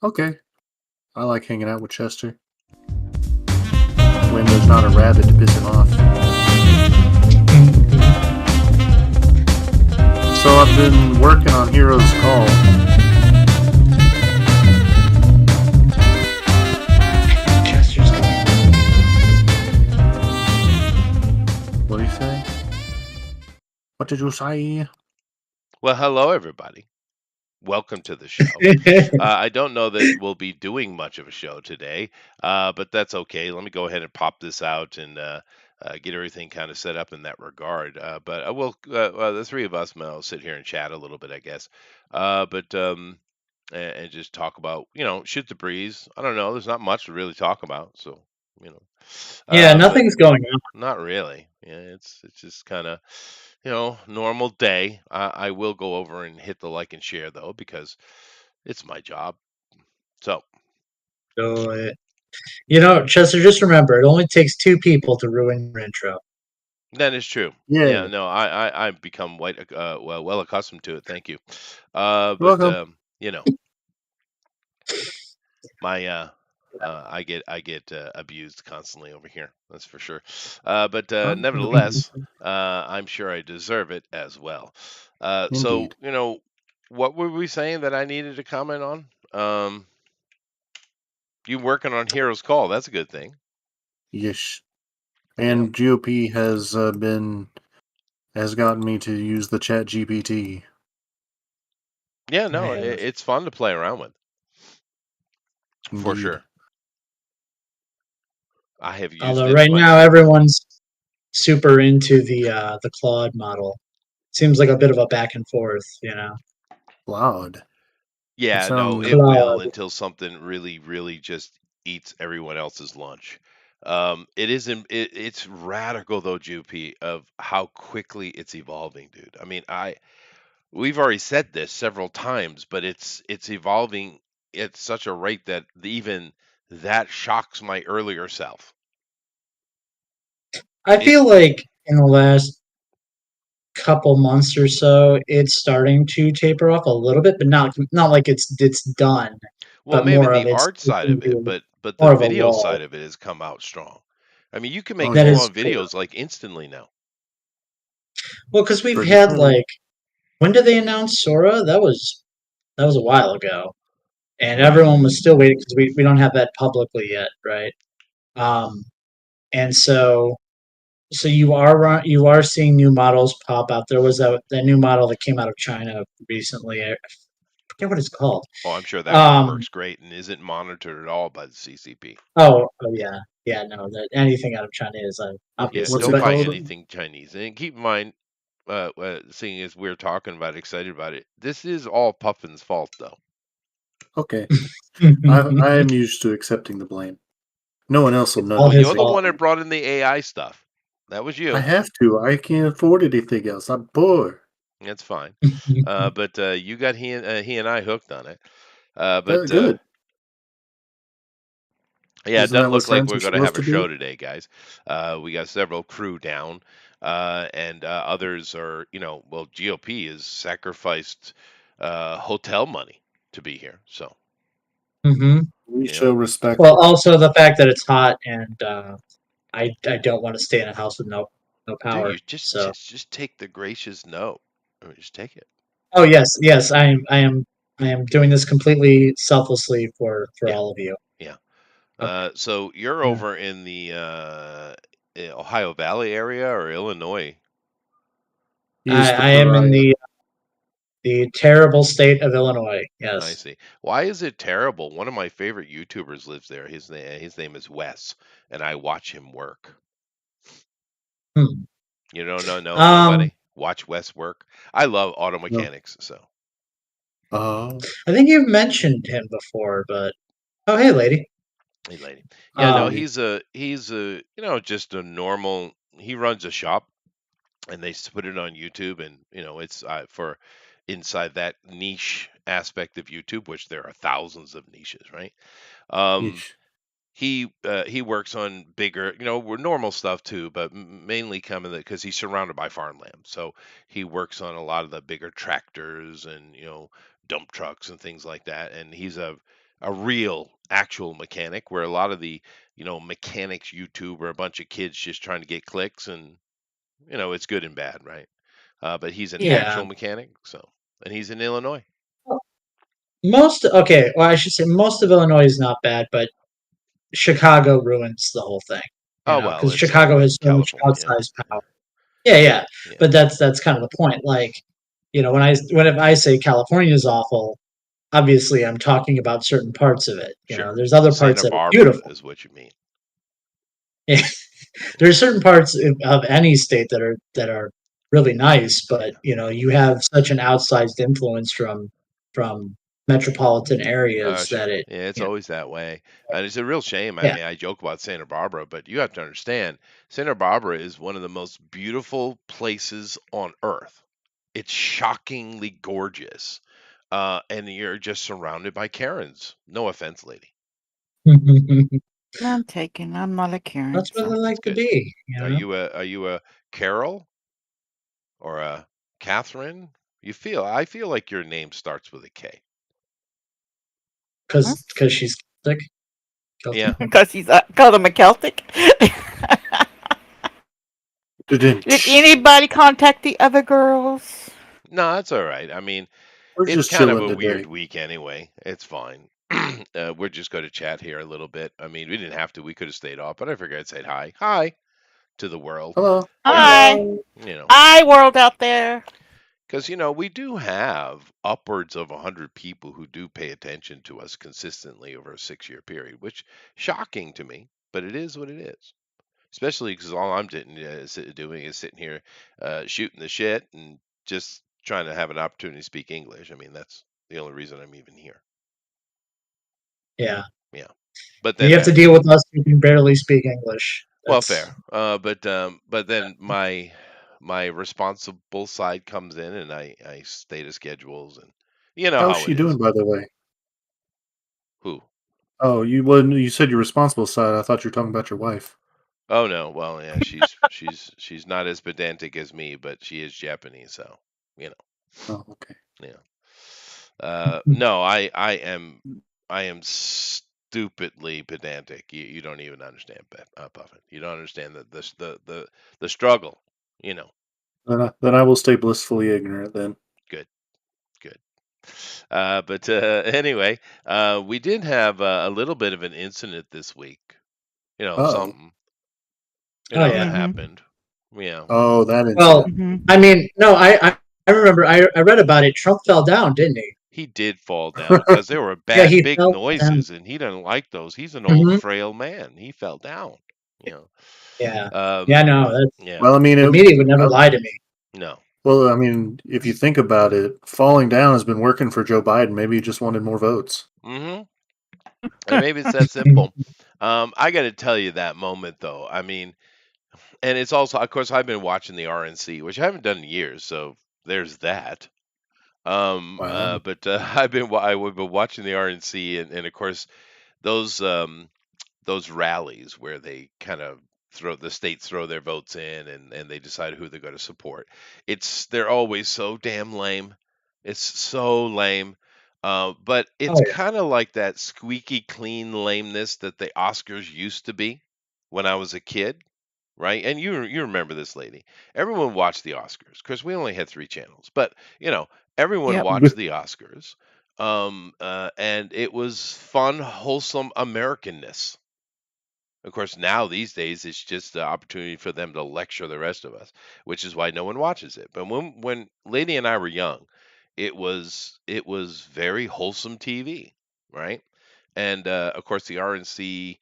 Okay. I like hanging out with Chester when there's not a rabbit to piss him off. So I've been working on Hero's Call. Chester's going. What do you say? What did you say? Well, hello, everybody. Welcome to the show. I don't know that we'll be doing much of a show today, but that's okay. Let me go ahead and pop this out and get everything kind of set up in that regard. But I will, the three of us will sit here and chat a little bit, I guess. And just talk about, shoot the breeze. I don't know. There's not much to really talk about, so you know. Yeah, But nothing's going on. not really. Yeah, it's just kind of, normal day. I will go over and hit the like and share though because it's my job. So Do it. Chester, just remember, it only takes two people to ruin your intro. that is true. Yeah, Yeah. no, I've become well accustomed to it. Thank you. You're But welcome. my I get abused constantly over here. That's for sure. But nevertheless, I'm sure I deserve it as well. So Indeed. what were we saying that I needed to comment on? You working on Hero's Call? That's a good thing. Yes. Yeah. And GOP has gotten me to use the Chat GPT. Yeah, I no, have. it's fun to play around with, for Indeed. sure. I have used Although it right now plenty. everyone's super into the Claude model. Seems like a bit of a back and forth. Loud. That Yeah, no, sounds it will Claude. until something really, really just eats everyone else's lunch. It isn't. It's radical though, GP, of how quickly it's evolving, dude. I mean, we've already said this several times, but it's evolving at such a rate that even that shocks my earlier self. I It feel like in the last couple months or so, it's starting to taper off a little bit, but not like it's done, Well, but maybe more of the it's art side of it, into but the more of a video wall. side of it has come out strong. I mean, you can oh make That full yeah, is on true. videos like instantly now. Well, because we've pretty had soon. like when did they announce Sora? That was a while ago, and Right. everyone was still waiting because we don't have that publicly yet, right? Um, and so you are seeing new models pop out. There was that new model that came out of China recently. I forget what it's called. Oh, I'm sure that one Um, works great and isn't monitored at all by the CCP. oh yeah, yeah. No, that anything out of China is Yeah, obviously, What's don't it but buy called? anything Chinese. And keep in mind, seeing as we're talking about, excited about it, this is all Puffin's fault, though. Okay. I am used to accepting the blame. No one else will it's know all Well, his you're the anything. fault. one that brought in the AI stuff. That was I you. have to. I can't afford anything else. I'm poor. That's fine. But you got he and I hooked on it. But Good. yeah, it Isn't doesn't that what look like friends we're are going to have supposed a to show do? today, guys. We got several crew down, and others are, well, GOP has sacrificed hotel money to be here. So, hmm We you know, show respect. Well, also the fact that it's hot and I don't want to stay in a house with no dude, power. you just So just just take the gracious no. I mean, just take it. oh yes, I am doing this completely selflessly for Yeah, all of you. yeah. Okay. So you're Yeah. over in the Ohio Valley area or Illinois? He I is the I am in pariah. the terrible state of Illinois. I Yes. see. Why is it terrible? One of my favorite YouTubers lives there. His name is Wes, and I watch him work. Hmm. You don't know Um, nobody? Watch Wes work. I love auto No. mechanics, so Oh, I think you've mentioned him before, but oh hey lady. hey lady. Yeah, hey no, Um, lady. he's a just a normal. He runs a shop, and they put it on YouTube, and it's for inside that niche aspect of YouTube, which there are thousands of niches, right? Um, Yeesh. he works on bigger, we're normal stuff too, but mainly coming because he's surrounded by farmland. So he works on a lot of the bigger tractors and dump trucks and things like that. And he's a a real actual mechanic, where a lot of the mechanics YouTube are a bunch of kids just trying to get clicks, and it's good and bad, right? But he's an Yeah. actual mechanic, and he's in Illinois. Okay, well, I should say most of Illinois is not bad, but Chicago ruins the whole thing, Oh well, because it's Chicago has so much California. outsized power. Yeah, yeah, Yeah, but that's kind of the point. Like, when I say California is awful, obviously I'm talking about certain parts of it. sure. There's other parts Santa that are Barbara beautiful. is what you mean. Yeah, there's certain parts of any state that are really nice, but Yeah. you have such an outsized influence from metropolitan areas that Sure. it, Yeah, it's you know, always that way. And it's a real shame. I yeah. mean, I joke about Santa Barbara, but you have to understand, Santa Barbara is one of the most beautiful places on earth. It's shockingly gorgeous. And you're just surrounded by Karens. No offense, lady. None taken. I'm not a Karen, That's what they so. That's like to good. be. Are you a Carol or a Catherine? I feel like your name starts with a K. Because she's Celtic. Yeah. Celtic. Because he's called him a Celtic. Did We're anybody contact the other girls? No, that's all right. I mean, it's just kind of chilling a weird today. week anyway. It's fine. We're just going to chat here a little bit. I mean, we didn't have to. We could have stayed off, but I figured I'd say hi. Hi to the world. Hello. Hi. Hello. You know, Hi, world out there. because, we do have upwards of 100 people who do pay attention to us consistently over a 6-year period, which shocking to me, but it is what it is. Especially because all I'm doing is sitting here shooting the shit and just trying to have an opportunity to speak English. I mean, that's the only reason I'm even here. Yeah. Yeah. But You then, have to deal with us who can barely speak English. well, That's fair. But then my responsible side comes in, and I stay to schedules, and you know How's how it she doing, is. by the way? Who? Oh, you said your responsible side. I thought you were talking about your wife. Oh no. Well, yeah, she's not as pedantic as me, but she is Japanese, so you know. Oh, okay. Yeah. No, I am stupidly pedantic. You don't even understand, Buffett. You don't understand the struggle. You know. Then I will stay blissfully ignorant. Then. Good, good. But anyway, we did have a little bit of an incident this week. Oh. Something. oh That yeah. Mm-hmm. happened. Yeah, Oh, that Well, incident. Mm-hmm. I mean, no, I remember I read about it. Trump fell down, didn't he? he did fall down because there were Yeah, bad he big fell down. noises, and he doesn't like those. He's an old Hmm. frail man. He fell down. You know. Yeah. Yeah, Um. no, Yeah. Well, I mean, the media would never lie to me. No. well, I mean, if you think about it, falling down has been working for Joe Biden. Maybe he just wanted more votes. Mm-hmm. And maybe it's that simple. I got to tell you that moment though. I mean, and it's also, of course, I've been watching the RNC, which I haven't done in years, so there's that. Wow. But I've been watching the RNC, and of course those rallies where they kind of the states throw their votes in, and they decide who they're going to support. They're always so damn lame. It's so lame. But Oh it's yeah. kind of like that squeaky clean lameness that the Oscars used to be when I was a kid, right? And you remember this, lady. Everyone watched the Oscars because we only had 3 channels, but everyone Yep. watched the Oscars. And it was fun, wholesome Americanness. Of course, now these days it's just the opportunity for them to lecture the rest of us, which is why no one watches it. But when Lady and I were young, it was very wholesome TV, right? And of course, the RNC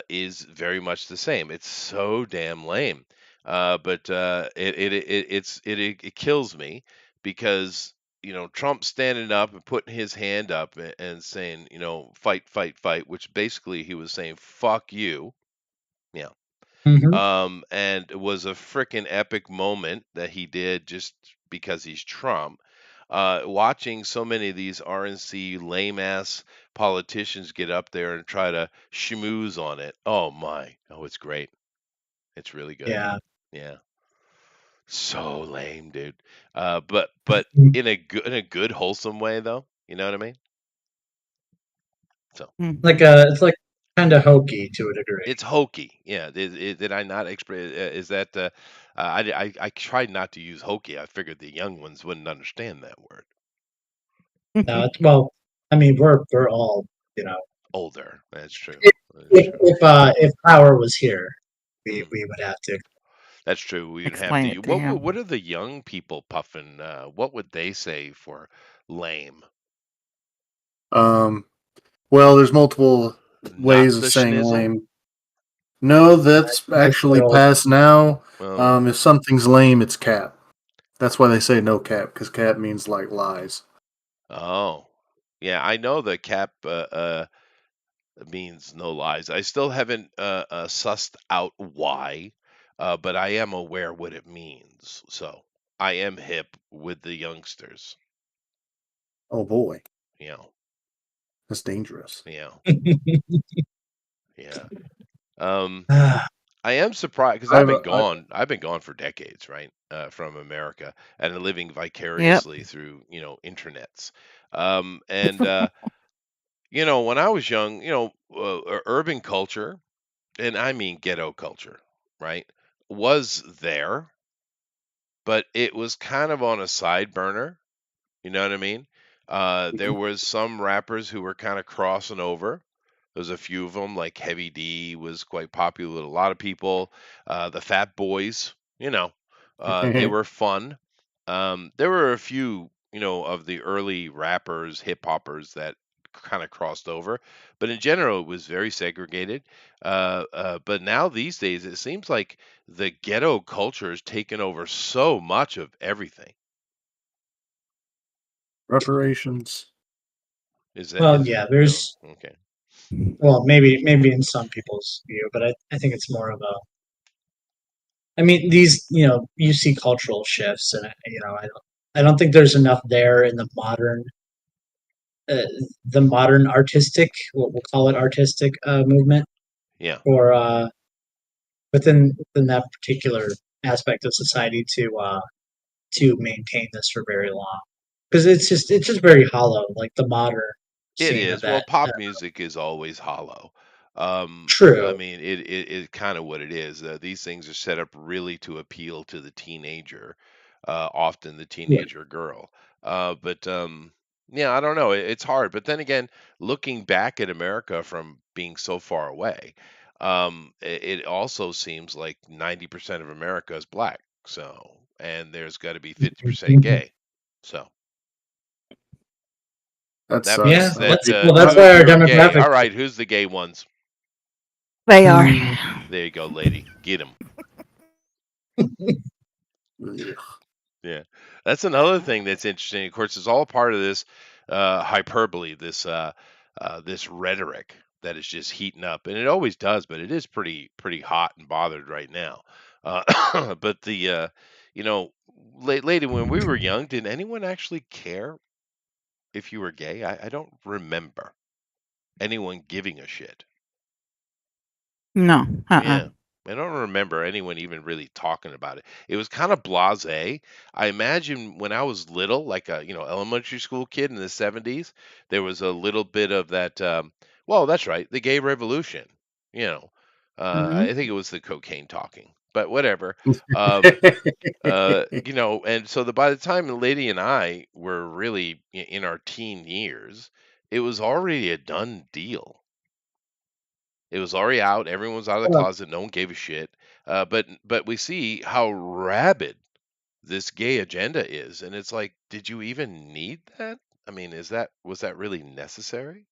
is very much the same. It's so damn lame, but it kills me because Trump standing up and putting his hand up and saying fight, fight, fight, which basically he was saying fuck you. Yeah. Hmm. And it was a freaking epic moment that he did just because he's Trump. Watching so many of these RNC lame ass politicians get up there and try to schmooze on it. Oh my. Oh, it's great. It's really good. Yeah. Yeah. So lame, dude. But in a good wholesome way though. You know what I mean? So It's like kind of hokey to a degree. it's hokey. Yeah. Did I not express? Is that? I tried not to use hokey. I figured the young ones wouldn't understand that word. No, well, I mean, we're all, you know, Older. That's true. if That's true. if power was here, Mm, we would have to. that's true. We'd have Explain to. it to What him. are the young people puffing? What would they say for lame? Um, well, there's multiple Not ways the of saying schnizzle. lame. No, that's That's the actually old. past now. Well, If something's lame, it's cap. That's why they say no cap, because cap means like lies. oh, yeah. I know the cap means no lies. I still haven't sussed out why, but I am aware what it means. So I am hip with the youngsters. Oh boy, You know, that's dangerous. you know, yeah. Um, Ah, I am surprised because I've, I've been gone for decades, right, from America, and living Yep. vicariously through internets. And when I was young, urban culture, and I mean ghetto culture, right, was there, but it was kind of on a side burner. You know what I mean? There was some rappers who were kind of crossing over. There's a few of them, like Heavy D was quite popular with a lot of people. The Fat Boys, they were fun. There were a few, of the early rappers, hip hoppers that kind of crossed over, but in general, it was very segregated. But now these days, it seems like the ghetto culture has taken over so much of everything. reparations. Is that well, is yeah, no there's okay? well, maybe in some people's view, but I think it's more of a. I mean, these you see cultural shifts, and I don't think there's enough there in uh, the modern artistic, what we'll call it artistic movement, Yeah, or within that particular aspect of society to maintain this for very long, because it's just very hollow, like the modern it scene of is. Well, that. pop music is always hollow. I True. mean, it kind of what it is. These things are set up really to appeal to the teenager, often the Yeah. teenager girl. But yeah, I don't know. It's hard. But then again, looking back at America from being so far away, it also seems like 90% of America is black. So, and there's got to be 50% gay. So. That That Yeah, means sucks. I would that hate well, I that's would, why if our you're gay, demographic. all right, who's the gay ones? They are. Mm, There you go, lady. Get him. ugh. Yeah, that's another thing that's interesting. Of course, it's all part of this hyperbole, this rhetoric that is just heating up, and it always does. But it is pretty hot and bothered right now. But you know, lady, when we were young, did anyone actually care if you were gay? I don't remember anyone giving a shit. No. Yeah. I don't remember anyone even really talking about it. It was kind of blasé. I imagine when I was little, like a, elementary school kid in the 70s, there was a little bit of that well, that's right, the gay revolution. You know. mhm. I think it was the cocaine talking. But whatever. Um and so by the time the lady and I were really in our teen years, it was already a done deal. It was already out. Everyone was out of the Well, closet. No one gave a shit. But we see how rabid this gay agenda is, and it's like, did you even need that? I mean, was that really necessary?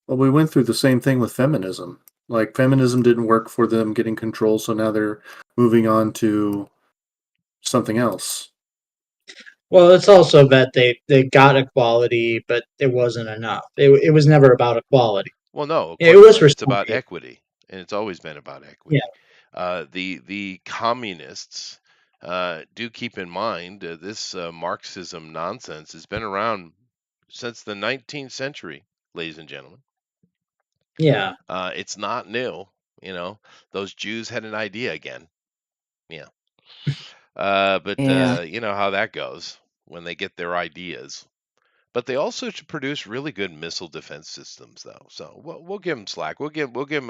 Well, we went through the same thing with feminism. Like feminism didn't work for them getting control, so now they're moving on to something else. well, it's also that they got equality, but it wasn't enough. It was never about equality. Well, no, It quite the was for it's some about people. equity, and it's always been about Yeah, equity. The communists do keep in mind this Marxism nonsense has been around since the 19th century, ladies and gentlemen. yeah, It's not new. Those Jews had an idea again. Yeah. But Yeah. you know how that goes when they get their ideas. but they also should produce really good missile defense systems, though. So we'll give them slack. We'll give them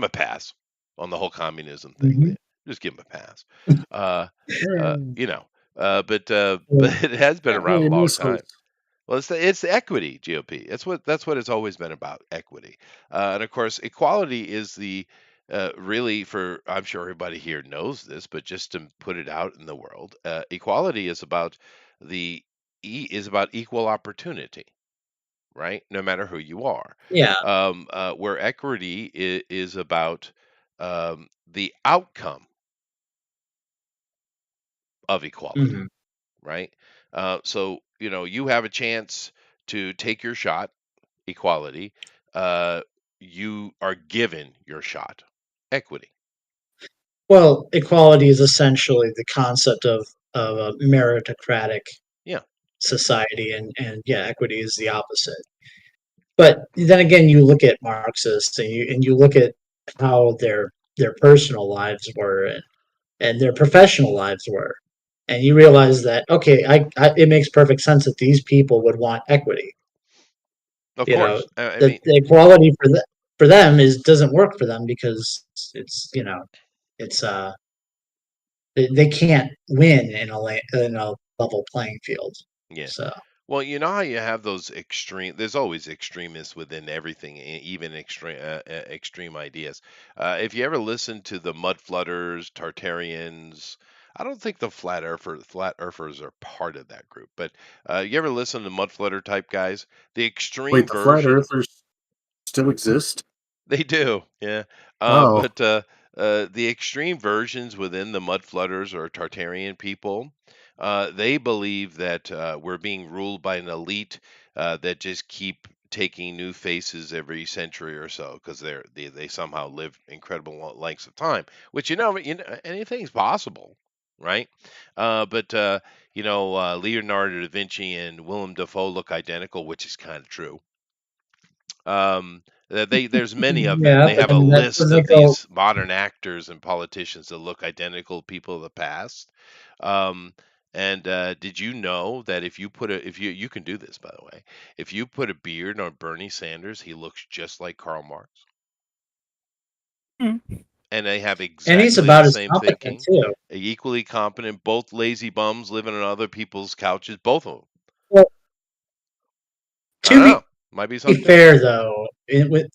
a pass on the whole communism thing. Mhm. Just give them a pass. Mm. You know, but it has been around a Hey, long time. missiles. Well, it's the equity GOP. That's what it's always been about, equity, and of course, equality is the really for I'm sure everybody here knows this, but just to put it out in the world, equality is about the is about equal opportunity, right? No matter who you are. Yeah. Where equity is about the outcome of equality, Mhm. right? So you have a chance to take your shot, equality. Uh, you are given your shot, equity. Well, equality is essentially the concept of a meritocratic Yeah, society, and yeah, equity is the opposite. But then again, you look at Marxists, and you look at how their personal lives were, and their professional lives were, and you realize that okay, it makes perfect sense that these people would want equity. of You know, course. I the mean, equality for them is doesn't work for them because it's they can't win in a level playing field. yeah. So Well, you know how you have those extreme. There's always extremists within everything, even extreme ideas. If you ever listen to the mud flutters, Tartarians, I don't think the flat earthers are part of that group. But you ever listen to mud flutter type guys? The extreme Wait, the flat version. earthers still exist? They do, yeah. Oh, But the extreme versions within the Mud Flutters or Tartarian people, they believe that we're being ruled by an elite that just keep taking new faces every century or so because they somehow live incredible lengths of time. Which anything's possible, right? But Leonardo da Vinci and Willem Dafoe look identical, which is kind of true. There's many of them. yeah, They but have I a mean that list doesn't of go. these modern actors and politicians that look identical to people of the past. Um, and did you know that if you can do this, by the way, if you put a beard on Bernie Sanders, he looks just like Karl Marx, Mm. and they have And he's exactly the about as same competent thinking, too. equally competent, both lazy bums living on other people's couches, both of them. Well, I don't to know, might be be something to it. fair though,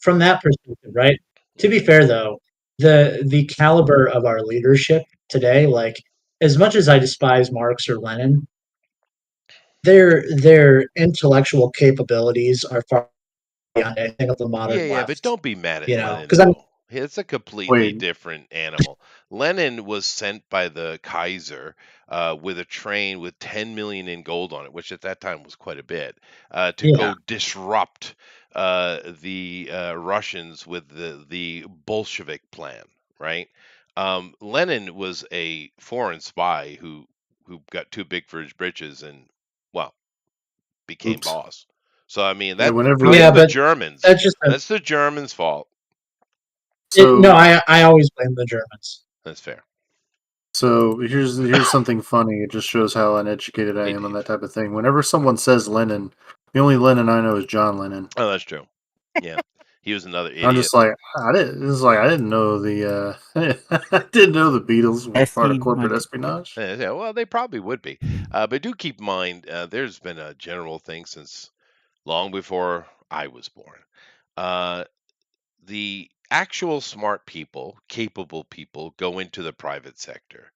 from that perspective, right? To be Hmm. fair though, the caliber of our leadership today, like as much as I despise Marx or Lenin, their intellectual capabilities are far beyond anything of the Yeah, modern yeah, but left. don't be mad at Lenin Because I'm though. It's a completely wait. different animal. Lenin was sent by the Kaiser with a train with 10 million in gold on it, which at that time was quite a bit, to yeah, go disrupt the Russians with the Bolshevik plan, right? Lenin was a foreign spy who got too big for his britches and well became Oops. boss. So I mean Yeah, that whenever. yeah, blame the but Germans. that's just That's the Germans' fault. no. So, I always blame the Germans. That's fair. so here's something funny. It just shows how uneducated I Hey, am on that Dave. type of thing. Whenever someone says Lennon, the only Lennon I know is John Lennon. Oh, that's true. Yeah, he was another I'm idiot. just like I didn't. It's like I didn't know the. I didn't know the Beatles were part of corporate SC-1. espionage. Yeah, well, they probably would be, but do keep in mind there's been a general thing since long before I was born. Uh, the actual smart people, capable people, go into the private sector.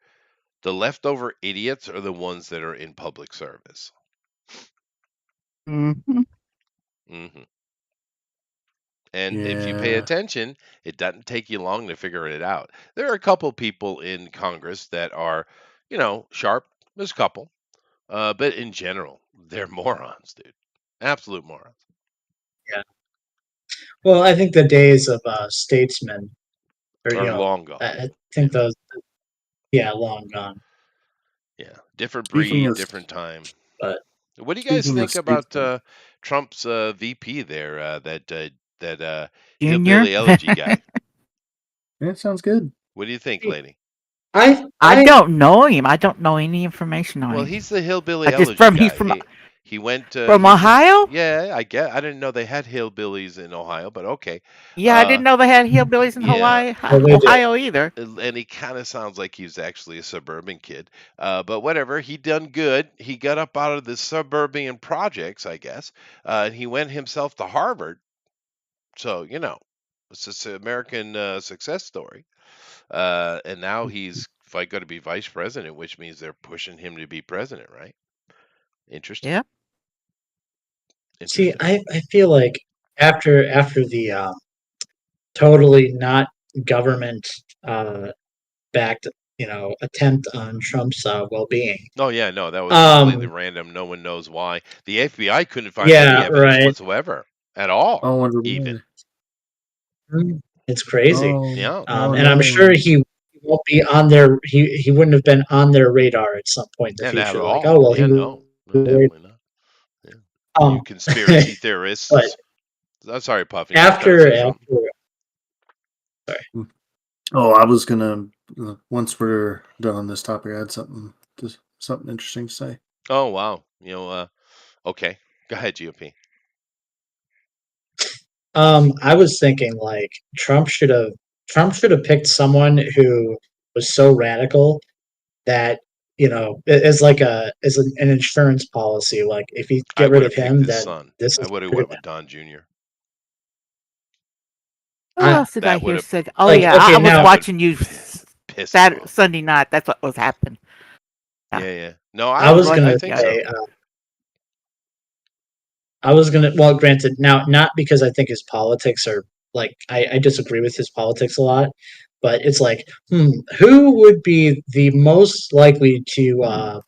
The leftover idiots are the ones that are in public service. Mhm. Hmm. And if you pay Yeah. attention, it doesn't take you long to figure it out. There are a couple people in Congress that are, sharp. There's a couple, but in general, they're morons, dude. Absolute morons. Yeah. Well, I think the days of statesmen, or Are long gone. I Yeah, think those, yeah, long gone. yeah. Different Speaking breed, of different time. But What do you guys speaking of think about statesmen, Trump's VP there? That Junior? hillbilly elegy guy. yeah, sounds good. What do you think, lady? I I I don't know him. I don't know any information on Well, him. he's the hillbilly I just elegy from he's guy. from He went From using Ohio? yeah, I didn't know they had hillbillies in Ohio, but okay. Yeah, I didn't know they had hillbillies in Yeah, Well, they do. Ohio either. and he kind of sounds like he's actually a suburban kid. But whatever, he done good. He got up out of the suburban projects, I guess, and he went himself to Harvard. So it's just an American success story. And now he's like going to be vice president, which means they're pushing him to be president, right? Interesting. Yeah. See, Interesting. I feel like after the totally not government backed attempt on Trump's well-being. Oh yeah, no, that was completely Um, random. No one knows why. The FBI couldn't find any yeah, evidence right. whatsoever at all, I wonder even. why. It's crazy. Oh, Yeah. oh And I'm sure no. he won't be on their he wouldn't have been on their radar at some point in the And not at future. Like, all. oh well, he Yeah, was. no. No, definitely not. Yeah. You Um, conspiracy but theorists. I'm sorry, Puffin, you were trying to after say something. after Oh, I was gonna. Once we're done on this topic, I had something interesting to say. Oh wow. Okay. Go ahead, GOP. I was thinking like Trump should have picked someone who was so radical that as like an insurance policy. Like if you I get rid would of have picked him, his then son. this I is would have pretty went bad. with Don Jr. Who I else did I That would hear have said? Oh like yeah, okay I was that now would watching you piss him Saturday, off. Sunday night. That's what was happening. Yeah, Yeah, yeah. No, I was I gonna think so. say well, granted, now not because I think his politics are like I disagree with his politics a lot, but it's like, who would be the most likely to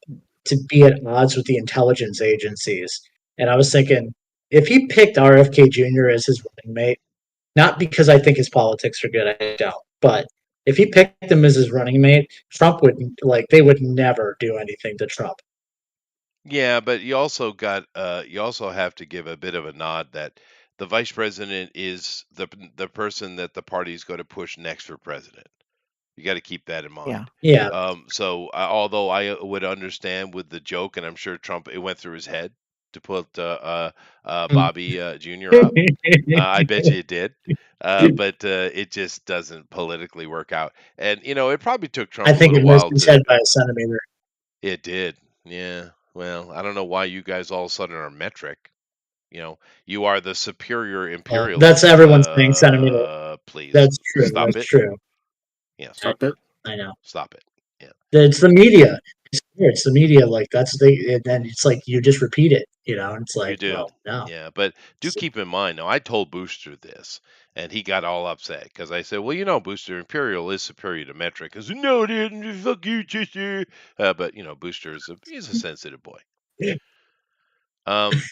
be at odds with the intelligence agencies? And I was thinking, if he picked RFK Jr. as his running mate, not because I think his politics are good, I don't, but if he picked him as his running mate, Trump would they would never do anything to Trump. Yeah, but you also have to give a bit of a nod that the vice president is the person that the party's going to push next for president. You got to keep that in yeah. mind. Yeah. So although I would understand with the joke, and I'm sure Trump it went through his head to put Bobby Jr. up. I bet you it did. But it just doesn't politically work out. And it probably took I Trump a think little it missed while his to. head by a centimeter. It did. Yeah. Well, I don't know why you guys all of a sudden are metric. You are the superior Well, that's imperialists. everyone's saying centimeter. Please That's true. stop That's it. true. Yeah, I stop Stop it. it. I know. Stop it. Yeah. It's the media. It's the media. Like and then it's like you just repeat it, and it's You like, do. well, no. Yeah, but do So, keep in mind now I told Booster this and he got all upset because I said, well, Booster Imperial is superior to metric. Because no, it isn't. Fuck you, sister. But Booster he's a sensitive boy.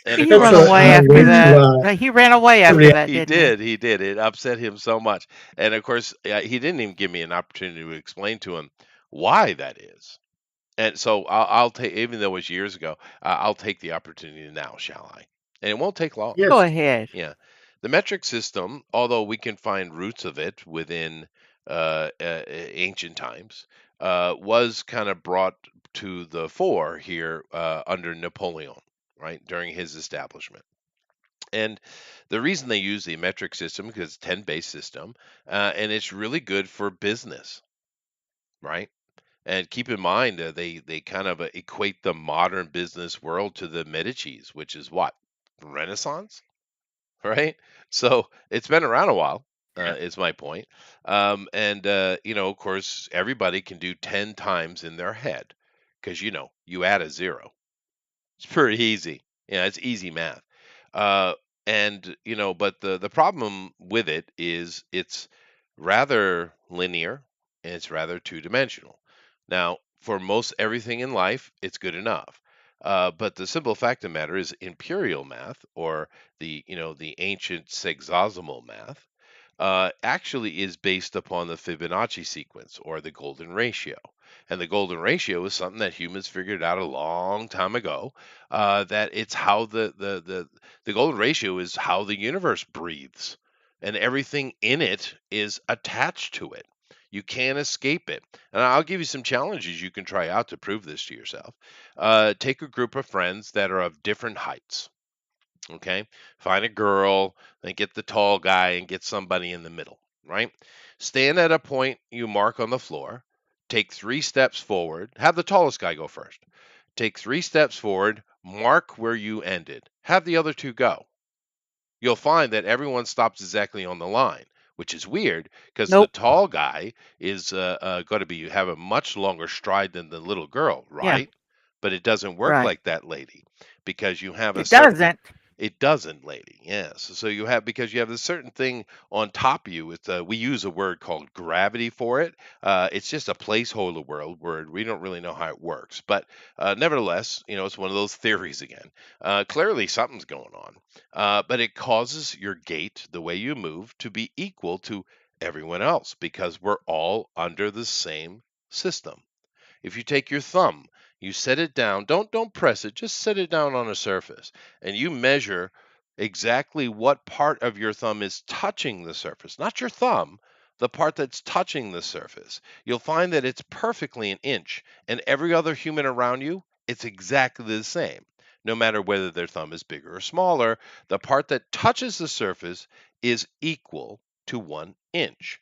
And of He that's ran course, away after way that. He ran away to after react. that, he didn't he? did. He did. It upset him so much. And of course, he didn't even give me an opportunity to explain to him why that is. And so I'll take, even though it was years ago, I'll take the opportunity now, shall I? And it won't take long. Go Yes. ahead. Yeah. The metric system, although we can find roots of it within ancient times, was kind of brought to the fore here under Napoleon, right, during his establishment. And the reason they use the metric system because it's 10 based system, and it's really good for business, right? And keep in mind, they kind of equate the modern business world to the Medici's, which is what Renaissance, right? So it's been around a while. Is my point. And of course, everybody can do 10 times in their head because you add a zero. It's pretty easy. Yeah, it's easy math. Uh, and but the problem with it is it's rather linear and it's rather two-dimensional. Now, for most everything in life, it's good enough. But the simple fact of the matter is imperial math, or the ancient sexagesimal math, actually is based upon the Fibonacci sequence or the golden ratio. And the golden ratio is something that humans figured out a long time ago. That it's how the golden ratio is how the universe breathes, and everything in it is attached to it. You can't escape it. And I'll give you some challenges you can try out to prove this to yourself. Take a group of friends that are of different heights. Okay. Find a girl, then get the tall guy and get somebody in the middle, right? Stand at a point you mark on the floor. Take 3 steps forward. Have the tallest guy go first. Take 3 steps forward, mark where you ended. Have the other two go. You'll find that everyone stops exactly on the line, which is weird because the Nope. tall guy is going to be have a much longer stride than the little girl, Yeah. right? But it doesn't work Right. like that, lady, because you have a It certain. doesn't. It doesn't, lady. Yes. So you have because you have a certain thing on top of you. It's we use a word called gravity for it. It's just a placeholder word. We don't really know how it works, but nevertheless, it's one of those theories again. Clearly, something's going on, but it causes your gait, the way you move, to be equal to everyone else because we're all under the same system. If you take your thumb, you set it down, don't press it, just set it down on a surface and you measure exactly what part of your thumb is touching the surface, not your thumb, the part that's touching the surface. You'll find that it's perfectly an inch and every other human around you, it's exactly the same. No matter whether their thumb is bigger or smaller, the part that touches the surface is equal to 1 inch.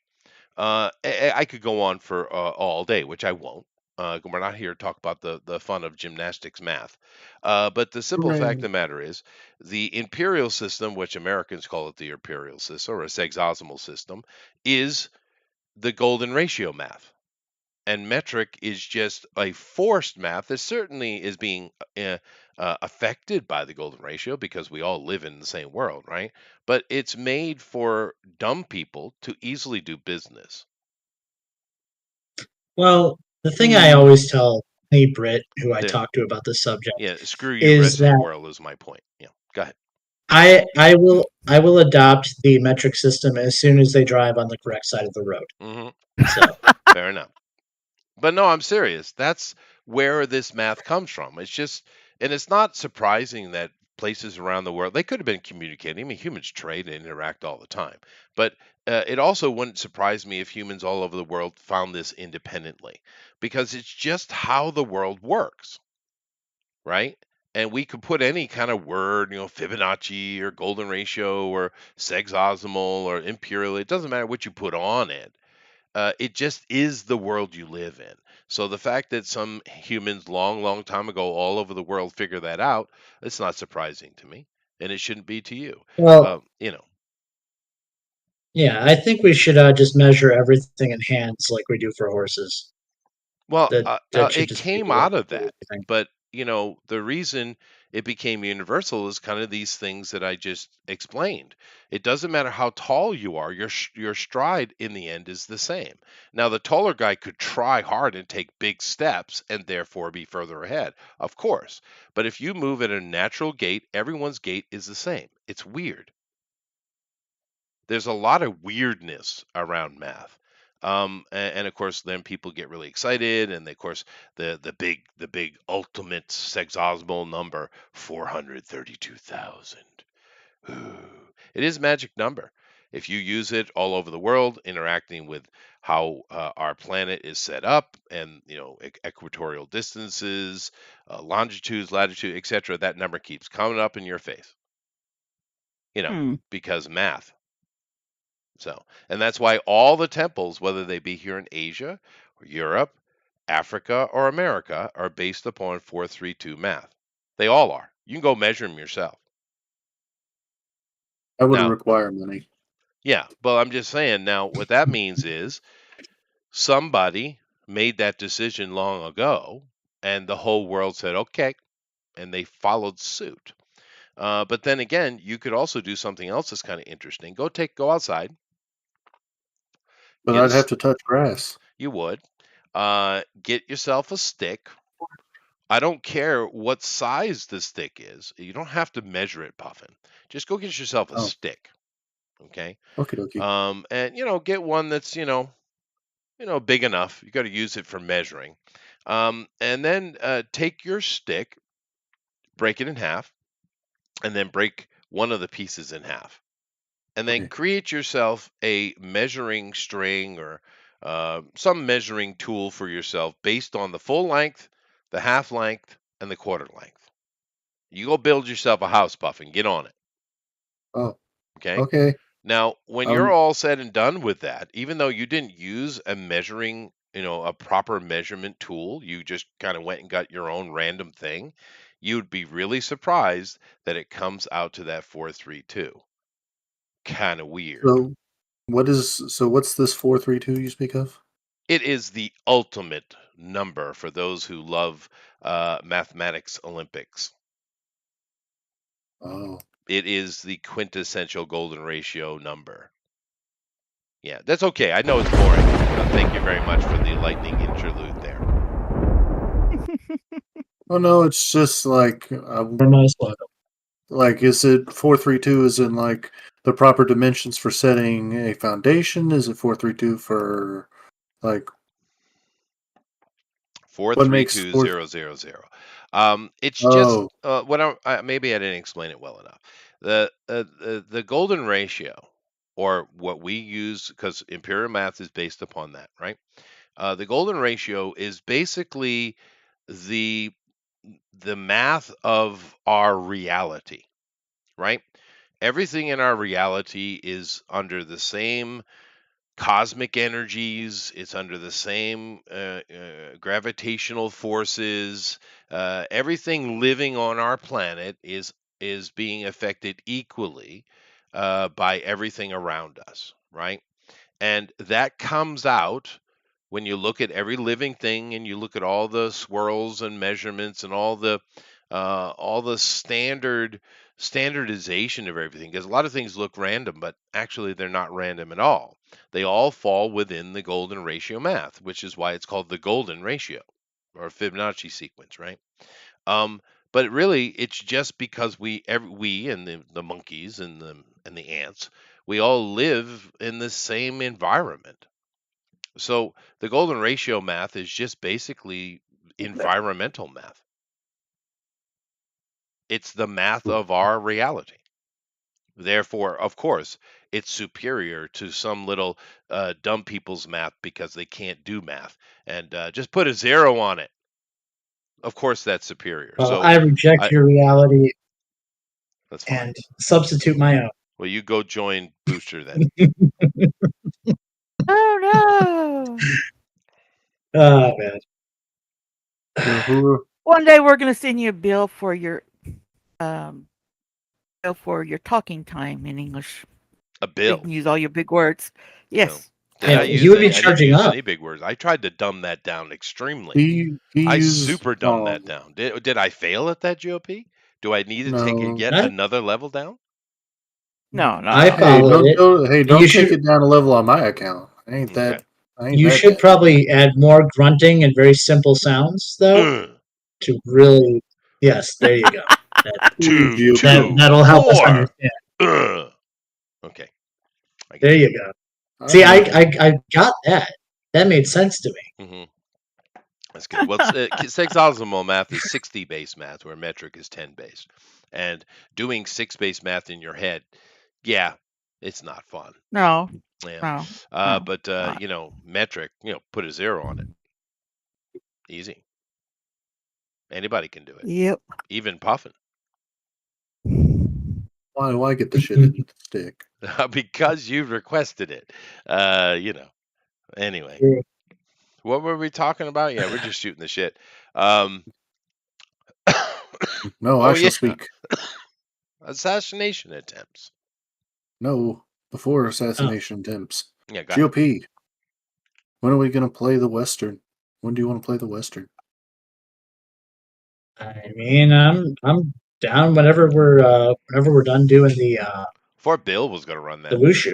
I could go on for all day, which I won't. We're not here to talk about the fun of gymnastics math. But the simple fact of Hooray. the matter is the imperial system, which Americans call it the imperial system or a sexosimal system, is the golden ratio math. And metric is just a forced math that certainly is being affected by the golden ratio because we all live in the same world, right? But it's made for dumb people to easily do business. Well, the thing I Hmm. always tell any Brit who I There, talk to about this subject yeah, screw you, is rest of the that world is my point. Yeah, go ahead. I will adopt the metric system as soon as they drive on the correct side of the road. Hmm. So Fair enough. But no, I'm serious. That's where this math comes from. It's just, and it's not surprising that places around the world, they could have been communicating. I mean, humans trade and interact all the time. But it also wouldn't surprise me if humans all over the world found this independently because it's just how the world works, right? And we could put any kind of word, Fibonacci or golden ratio or sexosimal or imperial. It doesn't matter what you put on it. It just is the world you live in. So the fact that some humans long, long time ago all over the world figure that out, it's not surprising to me, and it shouldn't be to you. well, You know. yeah, I think we should just measure everything in hands like we do for horses. Well, That should it just be came the out of way that, we think. but the reason it became universal is kind of these things that I just explained. It doesn't matter how tall you are; your stride in the end is the same. Now, the taller guy could try hard and take big steps, and therefore be further ahead, of course. But if you move at a natural gait, everyone's gait is the same. It's weird. There's a lot of weirdness around math. And of course, then people get really excited, and of course, the big ultimate sexosmal number 432,000. It is a magic number. If you use it all over the world, interacting with how our planet is set up, and equatorial distances, longitudes, latitude, etc., that number keeps coming up in your face. Hmm. Because math. So, and that's why all the temples, whether they be here in Asia or Europe, Africa or America, are based upon 432 math. They all are. You can go measure them yourself. That would Now, require money. yeah, but I'm just saying now what that means is somebody made that decision long ago and the whole world said, okay, and they followed suit. But then again, you could also do something else that's kind of interesting. Go outside, But get a, I'd have to touch grass. you would, get yourself a stick. I don't care what size the stick is. You don't have to measure it, Puffin. Just go get yourself a Oh, stick, okay? okie dokie. And get one that's big enough. You got to use it for measuring. And then take your stick, break it in half, and then break one of the pieces in half. And then Okay. create yourself a measuring string or some measuring tool for yourself based on the full length, the half length, and the quarter length. You go build yourself a house, Puffin. Get on it. Oh, Okay. okay. Now, when you're all said and done with that, even though you didn't use a measuring, a proper measurement tool, you just kind of went and got your own random thing, you'd be really surprised that it comes out to that 432. Kind of weird. What's this 432 you speak of? It is the ultimate number for those who love mathematics Olympics. Oh, It is the quintessential golden ratio number. Yeah, that's okay. I know it's boring. Thank you very much for the lightning interlude there. oh no, it's just like is it 432? Is in like the proper dimensions for setting a foundation? Is it 432 for like what makes 432,000. It's just Oh, maybe I didn't explain it well enough. The golden ratio, or what we use, because imperial math is based upon that, right? The golden ratio is basically the the math of our reality, right? Everything in our reality is under the same cosmic energies. It's under the same gravitational forces. Everything living on our planet is being affected equally by everything around us, right? And that comes out when you look at every living thing and you look at all the swirls and measurements and all the standardization of everything, because a lot of things look random, but actually they're not random at all. They all fall within the golden ratio math, which is why it's called the golden ratio or Fibonacci sequence, right? But really, it's just because we and the monkeys and the ants, we all live in the same environment. So the golden ratio math is just basically environmental math. It's the math of our reality. Therefore, of course, it's superior to some little dumb people's math because they can't do math. And just put a 0 on it. Of course, that's superior. So I reject your reality that's fine. and substitute my own. Well, you go join Booster then. Oh no! Oh man. so who? One day we're gonna send you a um bill for your talking time in English. A So you bill. can use all your big words. No. Yes. Did I You use would be any? I didn't charging use up. any big words. I tried to dumb that down extremely. He I used super dumbed that down. Did I fail at that, GOP? Do I need to take it no. yet another level down? No, no, I no. Hey, followed it. don't You take should it down a level on my account. Okay. I ain't you that should bad. probably add more grunting and very simple sounds though to really yes, there you go. Please, That'll help us 4. understand. Okay. I There got you go. I'm See, working. I got that. That made sense to me. it. That's good. Well, sexagesimal math is 60 base math, where metric is 10 base. And doing 6 base math in your head, yeah, it's not fun. No. Yeah. No. But metric, put a 0 on it. Easy. Anybody can do it. Yep. Even Puffin. Why do I get the shit end of the stick? Because you requested it. Anyway. Yeah. What were we talking about? Yeah, we're just shooting the shit. No, Oh I shall yeah. speak. Assassination attempts. No, before assassination attempts. Yeah, go ahead. GOP. When are we gonna play the Western? When do you want to play the Western? I mean, I'm down whenever we're done doing the Before Bill was going to run the that. wushu.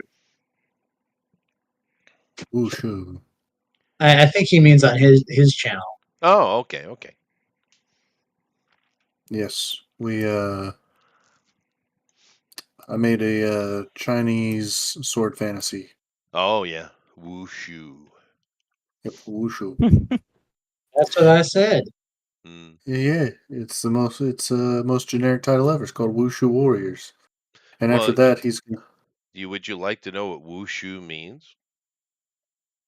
Wushu. I think he means on his channel. Oh, okay. Yes, I made a Chinese sword fantasy. Oh yeah, wushu. Yep, Wushu. That's what I said. Yeah, it's the most generic title ever. It's called Wushu Warriors. And after Well, that, would you like to know what wushu means?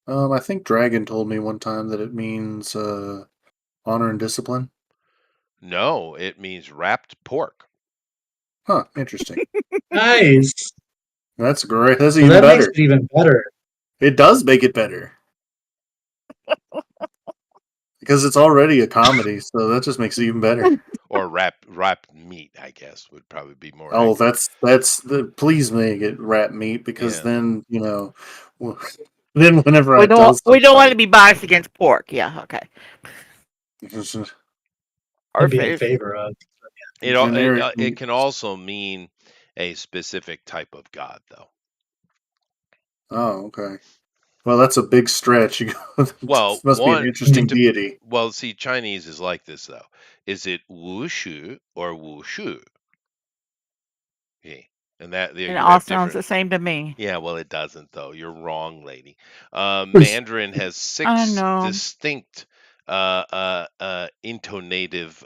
I think Dragon told me one time that it means honor and discipline. No, it means wrapped pork. Huh, interesting. Nice. That's great. That's So even that makes better. it even better. It does make it better. Because it's already a comedy, so that just makes it even better. Or wrapped meat, I guess, would probably be more Oh, accurate. please make it rat meat because Yeah. then w- then whenever I We tell don't want somebody, to be biased against pork. Yeah, okay. Or To be in fish. favor of. It generic. can also mean a specific type of god, though. Oh, okay. Well, that's a big stretch. Well, This must be an one interesting it de- deity. well, see, Chinese is like this though. Is it wushu or wushu? Okay, and And it you all have sounds different. the same to me. Yeah, well, it doesn't though. You're wrong, lady. Yes. Mandarin has I 6 know. distinct intonative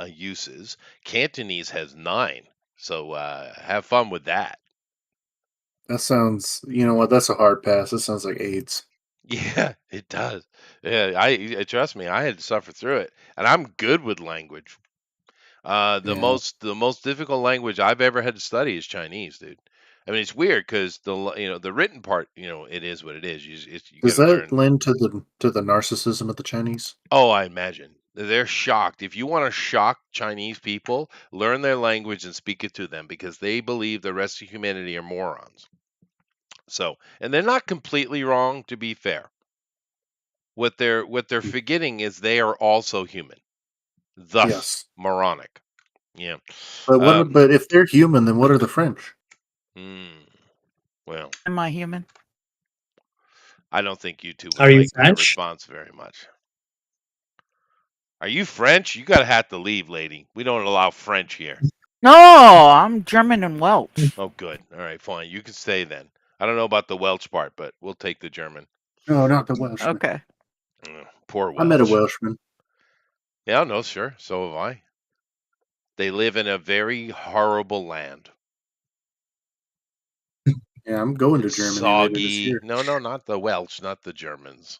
uses. Cantonese has 9. So have fun with that. That sounds. You know what? That's a hard pass. That sounds like AIDS. Yeah, it does. Yeah, trust me, I had to suffer through it, and I'm good with language. Yeah, The most difficult language I've ever had to study is Chinese, dude. I mean, it's weird because the written part, it is what it is. You got does to that learn. lend to the narcissism of the Chinese? Oh, I imagine they're shocked. If you want to shock Chinese people, learn their language and speak it to them because they believe the rest of humanity are morons. So, and they're not completely wrong, to be fair. What they're forgetting is they are also human, thus Yes, moronic. Yeah. but Um, But if they're human, then what are the French? hmm, well, Am I human? I don't think you two would Are you like that French? response very much. Are you French? You gotta have to leave, lady. We don't allow French here. No, I'm German and Welsh. Oh, good. All right, fine. You can stay then. I don't know about the Welsh part, but we'll take the German. No, not the Welshman. Okay. Poor I met a Welsh. Welshman. Yeah, no, sure. So have I. They live in a very horrible land. Yeah, I'm going to It's Germany later this soggy. year. No, no, not the Welsh, not the Germans.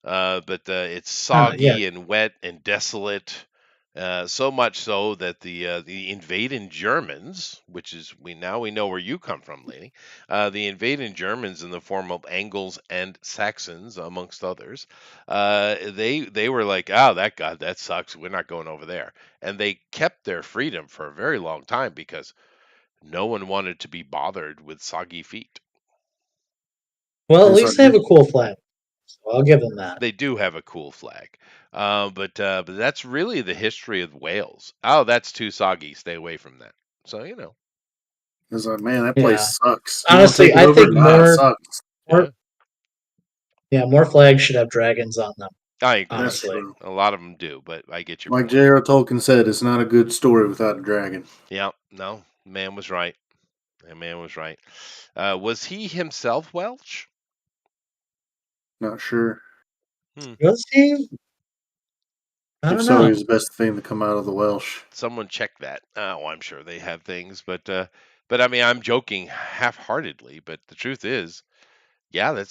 But it's Yeah. soggy and wet and desolate. So much so that the invading Germans, which is we know where you come from, lady, the invading Germans in the form of Angles and Saxons, amongst others, they were like, oh, that sucks. We're not going over there, and they kept their freedom for a very long time because no one wanted to be bothered with soggy feet. Well, at Is that least they have a cool flag. So I'll give them that. They do have a cool flag, but that's really the history of Wales. Oh, that's too soggy. Stay away from that. So is that man? That place Yeah. sucks. You want to take Honestly, it I over? think Nah, it sucks. yeah, more flags should have dragons on them. I agree. That's Honestly. true. A lot of them do, but I get your Like point. J.R. Tolkien said, it's not a good story without a dragon. Yeah, no, man was right. The man was right. Was he himself Welsh? Not sure. Hmm. Was he? I If don't so, know. he's the best thing to come out of the Welsh. Someone check that. Oh, I'm sure they have things, but I mean, I'm joking half-heartedly. But the truth is, yeah,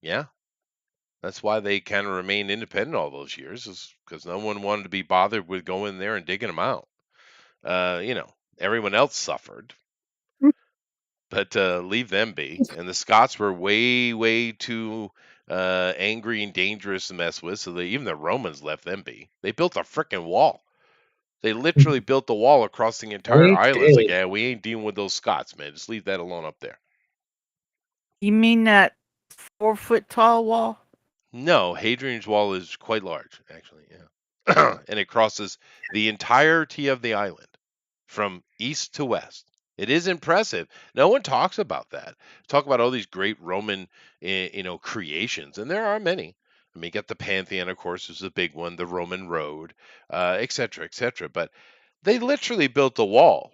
yeah. That's why they kind of remained independent all those years, is because no one wanted to be bothered with going there and digging them out. Everyone else suffered, but leave them be. And the Scots were way, way too angry and dangerous to mess with, so even the Romans left them be. They built a freaking wall. They literally built a wall across the entire They island. It's like, did. yeah, we ain't dealing with those Scots, man. Just leave that alone up there. You mean that 4 foot tall wall? No, Hadrian's Wall is quite large, actually. Yeah, and it crosses the entirety of the island from east to west. It is impressive. No one talks about that. Talk about all these great Roman, creations, and there are many. I mean, you got the Pantheon, of course, is a big one. The Roman Road, et cetera, et cetera. But they literally built a wall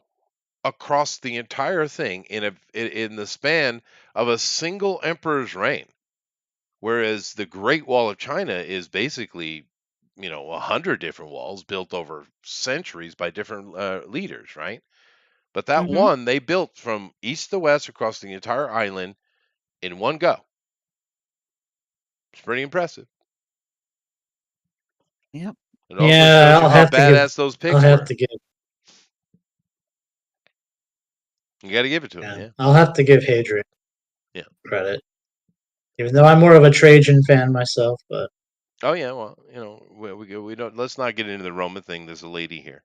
across the entire thing in the span of a single emperor's reign. Whereas the Great Wall of China is basically, 100 different walls built over centuries by different leaders, right? But that Mm-hmm. one they built from east to west across the entire island in one go. It's pretty impressive. Yep. It also shows you how badass those I'll pigs have were. to give. You got to give it to him. Yeah, Yeah. I'll have to give Hadrian Yeah. credit, even though I'm more of a Trajan fan myself. But Oh yeah. Well, we don't. Let's not get into the Roman thing. There's a lady here.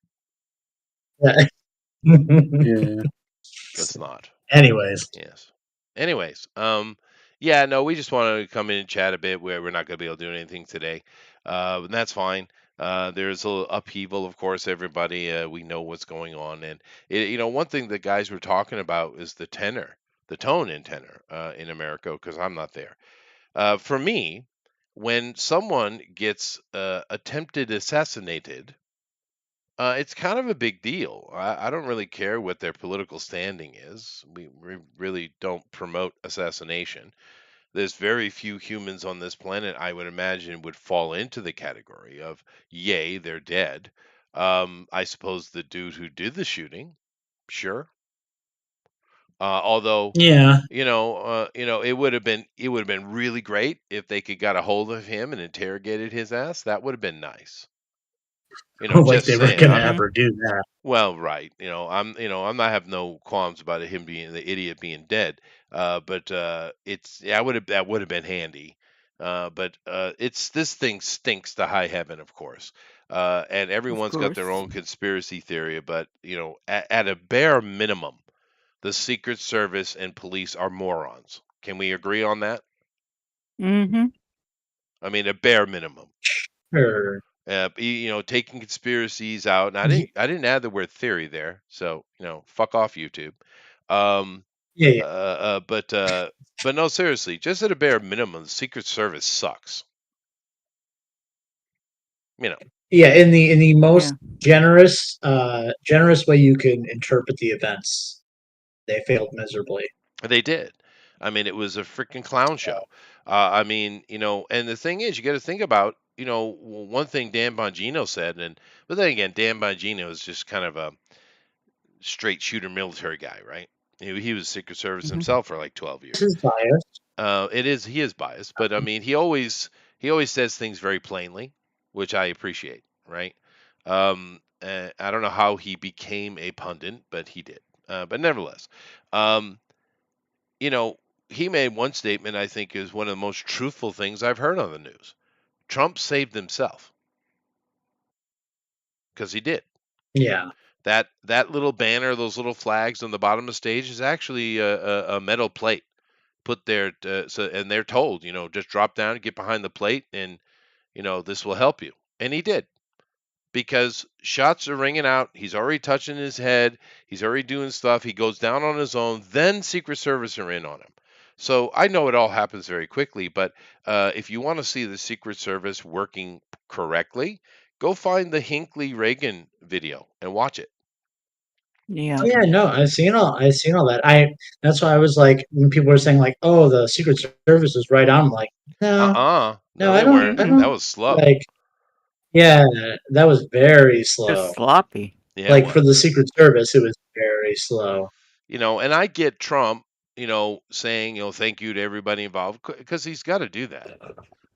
yeah. Yeah. Let's not. Anyways, Yes. Anyways, yeah, no, we just wanted to come in and chat a bit. Where we're not going to be able to do anything today, and that's fine. There's a little upheaval, of course. Everybody, we know what's going on, and one thing the guys were talking about is the tenor, the tone and tenor in America, because I'm not there. For me, when someone gets attempted assassinated, it's kind of a big deal. I don't really care what their political standing is. We really don't promote assassination. There's very few humans on this planet I would imagine would fall into the category of, yay, they're dead. I suppose the dude who did the shooting, sure. Although, yeah. it would have been really great if they could got a hold of him and interrogated his ass. That would have been nice. Like Just they were saying. gonna I'm ever do that. Well, right. I'm not have no qualms about him being the idiot being dead. But it's yeah, that would have been handy. But it's this thing stinks to high heaven, of course. And Of everyone's got their course. own conspiracy theory. But at a bare minimum, the Secret Service and police are morons. Can we agree on that? Mm-hmm. I mean, a bare minimum. Sure. Taking conspiracies out, and Ye- I didn't add the word theory there, so fuck off YouTube. Um, Yeah, yeah, but no, seriously, just at a bare minimum, the Secret Service sucks. You know, yeah. In the Yeah. most generous way you can interpret the events, they failed miserably. they did. I mean, it was a freaking clown show. I mean, and the thing is, you got to think about, one thing Dan Bongino said, but then again, Dan Bongino is just kind of a straight shooter military guy, right? He was Secret Service Mm-hmm. himself for like 12 This years. is biased. He is biased, but I mean, he always says things very plainly, which I appreciate, right? I don't know how he became a pundit, but he did. But nevertheless, um, you know, he made one statement I think is one of the most truthful things I've heard on the news. Trump saved himself because he did. Yeah. That little banner, those little flags on the bottom of the stage is actually a metal plate put there, and they're told, just drop down, get behind the plate, and this will help you. And he did, because shots are ringing out. He's already touching his head. He's already doing stuff. He goes down on his own. Then Secret Service are in on him. So I know it all happens very quickly, but if you want to see the Secret Service working correctly, go find the Hinckley Reagan video and watch it. Yeah. Oh yeah, no, I've seen all that. That's why I was like, when people were saying like, "Oh, the Secret Service is right on," I'm like, no, No, I they don't, weren't. I Mm-mm. That don't was slow. like. Yeah, that was very Just slow. sloppy. Yeah, it Like for was. the Secret Service, it was very slow. And I get Trump, saying, thank you to everybody involved, because he's got to do that.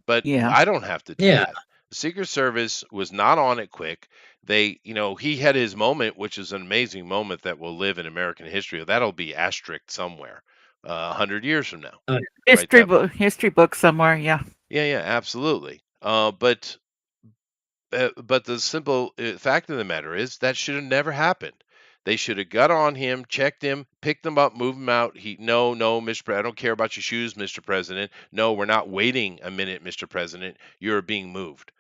But Yeah. I don't have to do Yeah, that. The Secret Service was not on it quick. He had his moment, which is an amazing moment that will live in American history. That'll be asterisk somewhere, 100 years from now, uh, right? That History book somewhere. Yeah. yeah, absolutely. But the simple fact of the matter is that should have never happened. They should have got on him, checked him, picked him up, moved him out. No, Mr. I don't care about your shoes, Mr. President. No, we're not waiting a minute, Mr. President. You're being moved,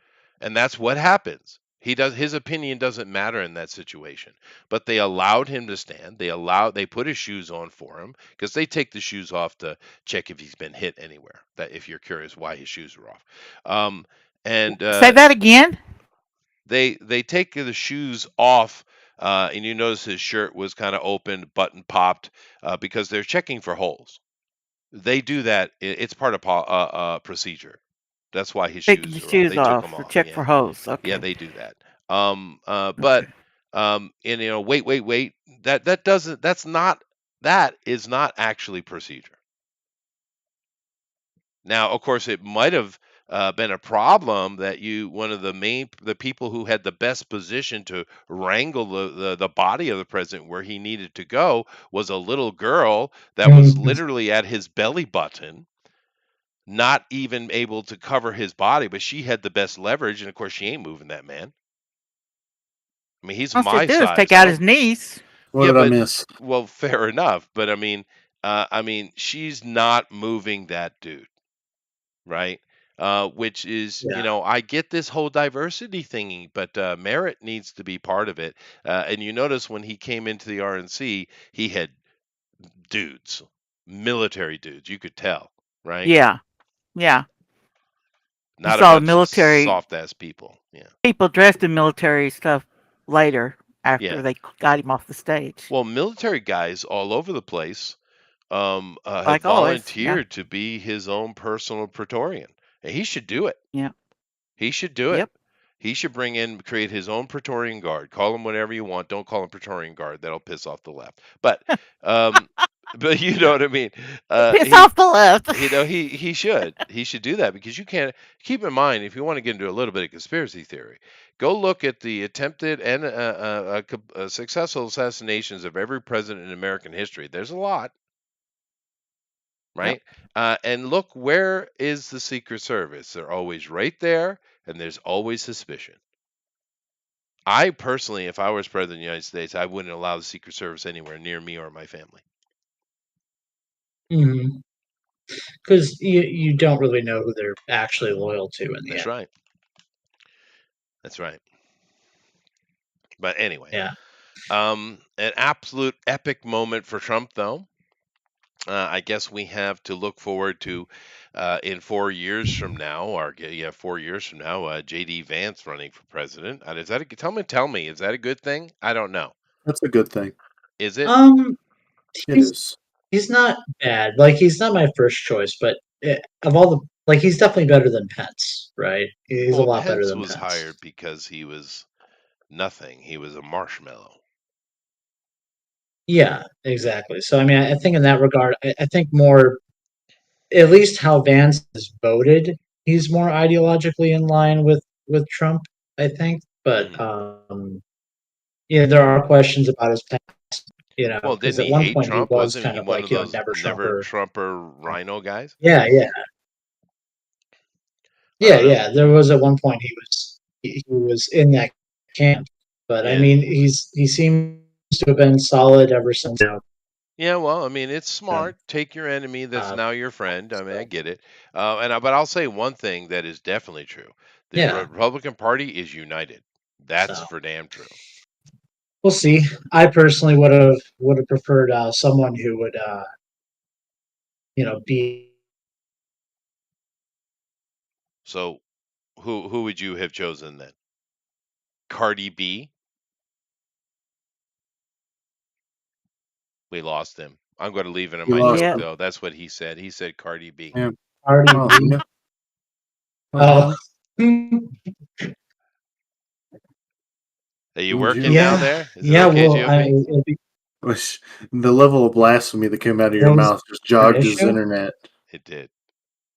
and that's what happens. His opinion doesn't matter in that situation. But they allowed him to stand. They put his shoes on for him, because they take the shoes off to check if he's been hit anywhere. That, if you're curious why his shoes are off. And Say that again. they take the shoes off, and you notice his shirt was kind of open, button popped, because they're checking for holes. They do that. It's part of procedure. That's why his Taking the shoes are off. shoes They took them off to off. check Yeah, for holes. yeah, Okay. they do that. But Okay. and wait. That's not, that is not actually procedure. Now, of course, it might have been a problem that one of the people who had the best position to wrangle the body of the president where he needed to go was a little girl that was Mhm. literally at his belly button, not even able to cover his body, but she had the best leverage, and of course, she ain't moving that man. I mean, he's All she my do is take size. out his niece. What Yeah, did I but miss? well, fair enough. But I mean, she's not moving that dude, right? Which is, Yeah. I get this whole diversity thingy, but merit needs to be part of it. And you notice when he came into the RNC, he had dudes, military dudes. You could tell, right? Yeah, yeah. You Not a saw the bunch of military soft ass people. Yeah, people dressed in military stuff later yeah. after they got him off the stage. Well, military guys all over the place have Like always. Yeah. volunteered to be his own personal Praetorian. And he should do it. Yeah. He should do it. Yep. He should create his own Praetorian Guard. Call him whatever you want. Don't call him Praetorian Guard. That'll piss off the left. Um, but you know what I mean. Piss off the left. He should do that because you can't keep in mind if you want to get into a little bit of conspiracy theory. Go look at the attempted and successful assassinations of every president in American history. There's a lot. Yep. Right? And look, where is the Secret Service? They're always right there, and there's always suspicion. I personally, if I was president of the United States, I wouldn't allow the Secret Service anywhere near me or my family. Because you don't really know who they're actually loyal to in the That's end. right. That's right. But anyway, Yeah. an absolute epic moment for Trump, though. I guess we have to look forward to in 4 years from now, or 4 years from now, J.D. Vance running for president. Is that tell me, is that a good thing? I don't know. That's a good thing. Is it? It He's is. he's not bad. Like he's not my first choice, but of all the he's definitely better than Pence, right? He's a Well, lot better Pence than was Pence. hired because he was nothing. He was a marshmallow. Yeah, exactly. So I mean, I think in that regard, I think more at least how Vance is voted, he's more ideologically in line with Trump, I think. But Mhm. yeah, there are questions about his past, Well, because didn't at he one hate point he Trump? was Wasn't kind he of one like, of those never never Trumper. Trumper rhino guys? Yeah, yeah, I yeah, don't know. yeah. There was at one point he was in that camp, but I Yeah. mean, he seems to have been solid ever since. Yeah, well, I mean, it's Uh, smart. Take your enemy that's uh, now your friend. I mean, I so get it. But I'll say one thing that is definitely true: the yeah, Republican Party is united. That's so for damn true. we'll see. I personally would have preferred someone who would be. So, who would you have chosen then? Cardi B? We lost him. I'm going to leave it in You my lost note Yep. it. though. That's what he said. He said Cardi B. Yeah. Cardi Oh, B. yeah. Oh, Are you Who would you working have now yeah, there? Is it yeah. okay, Well, GOP? wish the level of blasphemy that came out of your that was mouth just an jogged his issue. internet. It did.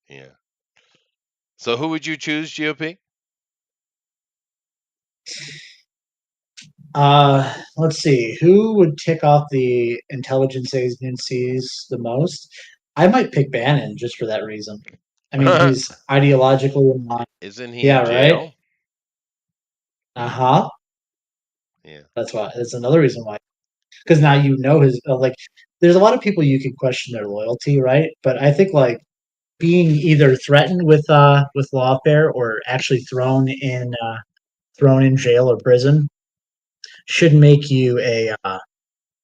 Yeah. So who would you choose, GOP? Let's see. Who would tick off the intelligence agencies the most? I might pick Bannon just for that reason. I mean, he's ideologically in line. Isn't he Yeah, in right. jail? Uh-huh. Yeah. That's why. That's another reason why. Because now his like. There's a lot of people you could question their loyalty, right? But I think like being either threatened with lawfare or actually thrown in jail or prison should make you a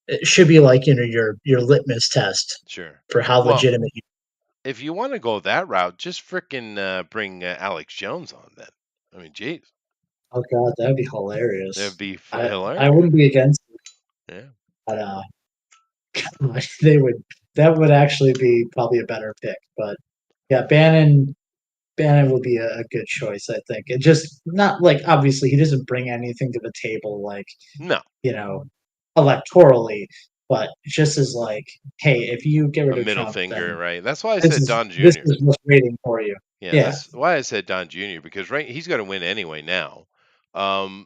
it should be like your litmus test Sure. for how Well, legitimate you. if you want to go that route, just frickin' bring Alex Jones on then. I mean, geez, Oh god, that'd be that'd hilarious. be I hilarious. wouldn't be against it, Yeah. but they would that would actually be probably a better pick. But yeah, Bannon would be a good choice, I think. It just not like obviously he doesn't bring anything to the table like, No. you know, electorally, but just as like, hey, if you get A rid of middle Trump, finger, then right? That's why I said Don this Jr. is what's waiting for you. Yeah, Yeah. that's why I said Don Jr. because he's going to win anyway now.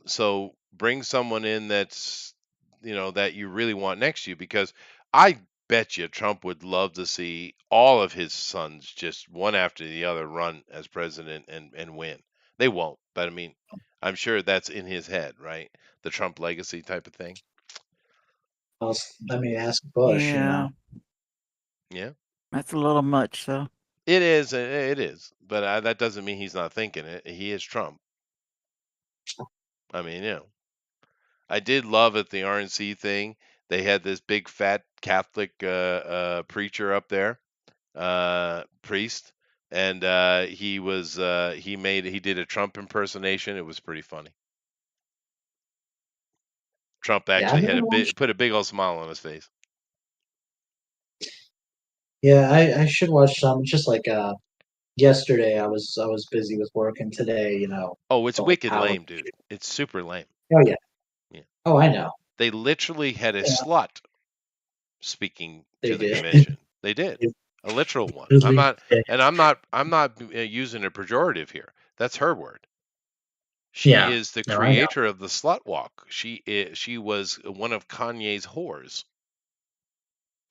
So bring someone in that's that you really want next to you because I bet you Trump would love to see all of his sons just one after the other run as president and win. They won't, but I mean, I'm sure that's in his head, right? The Trump legacy type of thing. Let me ask Bush. Yeah, Yeah, that's a little much. So it is. It is, but that doesn't mean he's not thinking it. He is Trump. I mean, I did love at the RNC thing. They had this big fat Catholic preacher up there, priest, and he did a Trump impersonation. It was pretty funny. Trump Yeah, I've actually never watched. put a big old smile on his face. Yeah, I should watch some. Just like yesterday, I was busy with work, and today, Oh, it's the whole wicked power. lame, dude. It's super lame. Oh yeah. Yeah. Oh, I know. They literally had a Yeah, slut speaking they to the did. convention. They did. A literal one. Really? I'm not using a pejorative here. That's her word. She Yeah. is the No, I know. creator of the slut walk. She was one of Kanye's whores.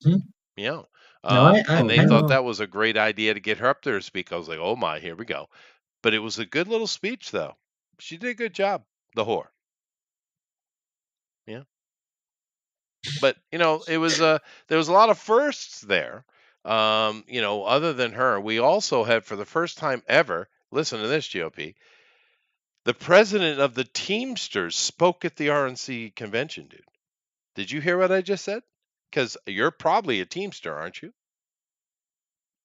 Hmm? Yeah. No, And Oh they I know. thought wow. that was a great idea to get her up there to speak. I was like, oh my, here we go. But it was a good little speech, though. She did a good job. The whore. Yeah. But it was there was a lot of firsts there. Other than her, we also had for the first time ever. Listen to this, GOP. The president of the Teamsters spoke at the RNC convention, dude. Did you hear what I just said? Because you're probably a Teamster, aren't you?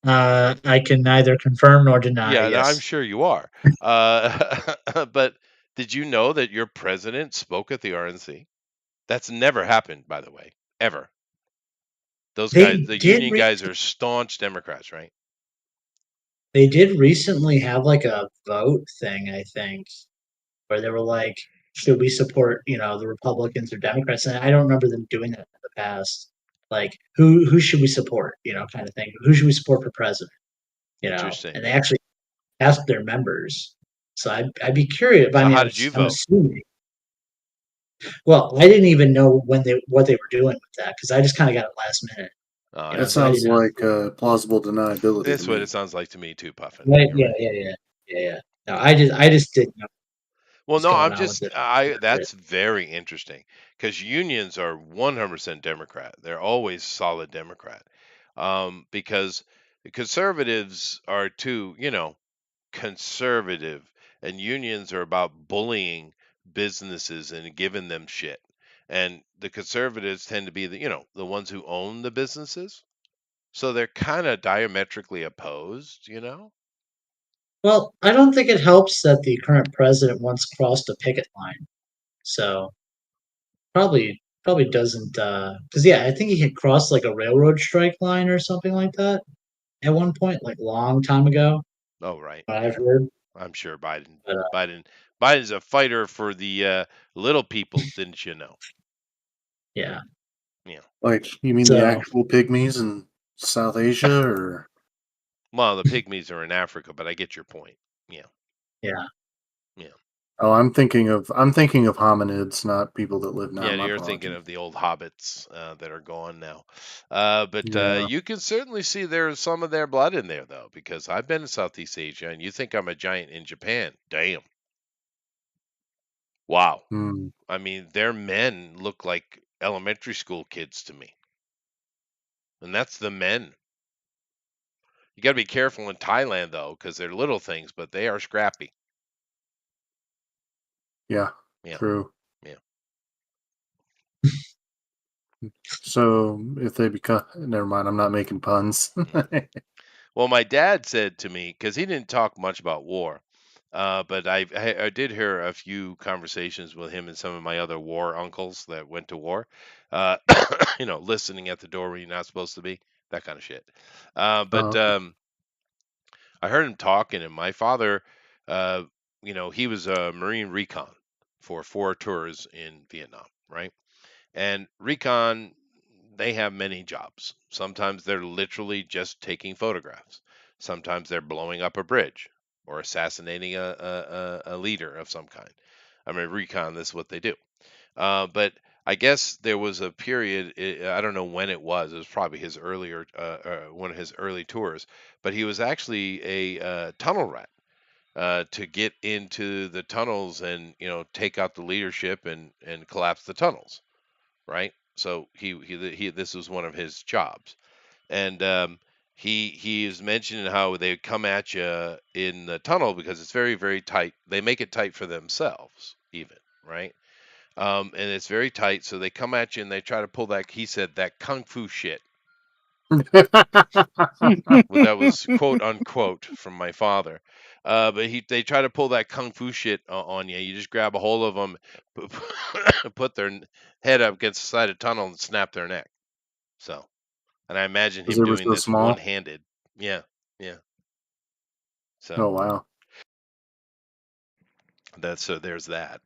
I can neither confirm nor deny. Yeah, I'm Yes, sure you are. But did you know that your president spoke at the RNC? That's never happened, by the way, ever. Those guys, they the did. union guys, are staunch Democrats, right? They did recently have like a vote thing, I think, where they were like, should we support, the Republicans or Democrats? And I don't remember them doing that in the past. Like, who should we support, kind of thing. Who should we support for president? Interesting. And they actually asked their members. So I'd be curious. I So mean, how did you I'm vote? assuming. Well, I didn't even know what they were doing with that because I just kind of got it last minute, Oh, That so I sounds didn't know. like plausible deniability to that's what it me. sounds like to me too, Puffin. Right? You're Yeah, right. yeah, yeah, yeah, yeah. No, Yeah. I just didn't know Well, what's no, going I'm on with just it. that's very interesting because unions are 100% Democrat. They're always solid Democrat. Because the conservatives are too, conservative, and unions are about bullying businesses and giving them shit. And the conservatives tend to be the ones who own the businesses. So they're kind of diametrically opposed. Well, I don't think it helps that the current president once crossed a picket line. So probably doesn't because yeah, I think he had crossed like a railroad strike line or something like that at one point, like long time ago. Oh, right. What I've Yeah. heard, I'm sure Biden but Biden Biden's a fighter for the little people, didn't you know? yeah. Yeah. Like, you mean the So actual pygmies in South Asia, or Well, the pygmies are in Africa, but I get your point. Yeah. yeah, Yeah. oh, I'm thinking of hominids, not people that live now. Yeah, My you're thinking apologies. of the old hobbits that are gone now. But Yeah. you can certainly see there's some of their blood in there, though, because I've been to Southeast Asia, and you think I'm a giant in Japan. Damn. Wow. Hmm. I mean, their men look like elementary school kids to me. And that's the men. You got to be careful in Thailand, though, because they're little things, but they are scrappy. Yeah. Yeah. True. Yeah. So if they become, never mind. I'm not making puns. Mm. Well, my dad said to me, because he didn't talk much about war, but I did hear a few conversations with him and some of my other war uncles that went to war. Uh, listening at the door where you're not supposed to be, that kind of shit. Oh, But okay. I heard him talking, and my father, uh, he was a Marine recon for 4 tours in Vietnam, right? And recon they have many jobs. Sometimes they're literally just taking photographs. Sometimes they're blowing up a bridge or assassinating a leader of some kind. I mean, recon, this is what they do. But I guess there was a period, I don't know when it was. It was probably his earlier, one of his early tours. But he was actually a tunnel rat to get into the tunnels and take out the leadership and collapse the tunnels, right? So he this was one of his jobs, and he is mentioning how they come at you in the tunnel because it's very very tight. They make it tight for themselves, even, right? And it's very tight, so they come at you and they try to pull that. He said that kung fu shit. Well, that was quote unquote from my father. But they try to pull that kung fu shit on you. You just grab a hold of them, put their head up against the side of the tunnel, and snap their neck. So, and I imagine Because him they were doing so this small. one-handed. Yeah, yeah. So Oh wow! there's that.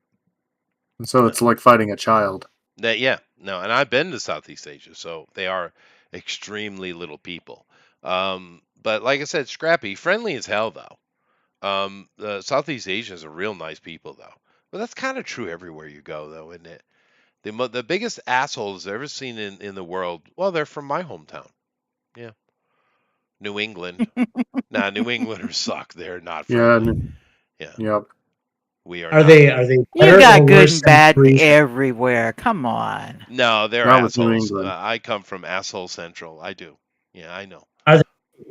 And so it's like fighting a child. Yeah, no, and I've been to Southeast Asia, so they are extremely little people. But like I said, scrappy, friendly as hell though. Southeast Asians are real nice people, though. But that's kind of true everywhere you go, though, isn't it? The biggest assholes I've ever seen in the world, well, they're from my hometown. Yeah, New England. Nah, New Englanders suck. They're not Yeah. friendly. Yeah, Yep. we are Are not. they You better got or good worse and than bad Parisian? everywhere. Come on. No, they're Not with New assholes. England. I come from asshole central. I do. Yeah, I know. Are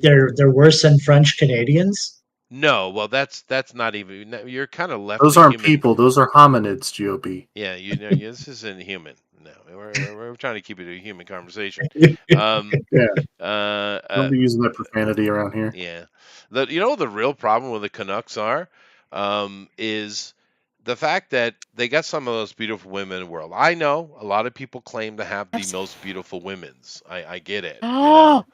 they're worse than French Canadians? No, well, that's not even. You're kind of left Those the aren't human. people. Those are hominids. GOP. Yeah, this isn't human. No, we're trying to keep it a human conversation. Um, Yeah. uh, Don't uh, be using that profanity around here. yeah. The real problem with the Canucks is the fact that they got some of those beautiful women in the world. I know a lot of people claim to have the most beautiful women's. I get it. Oh,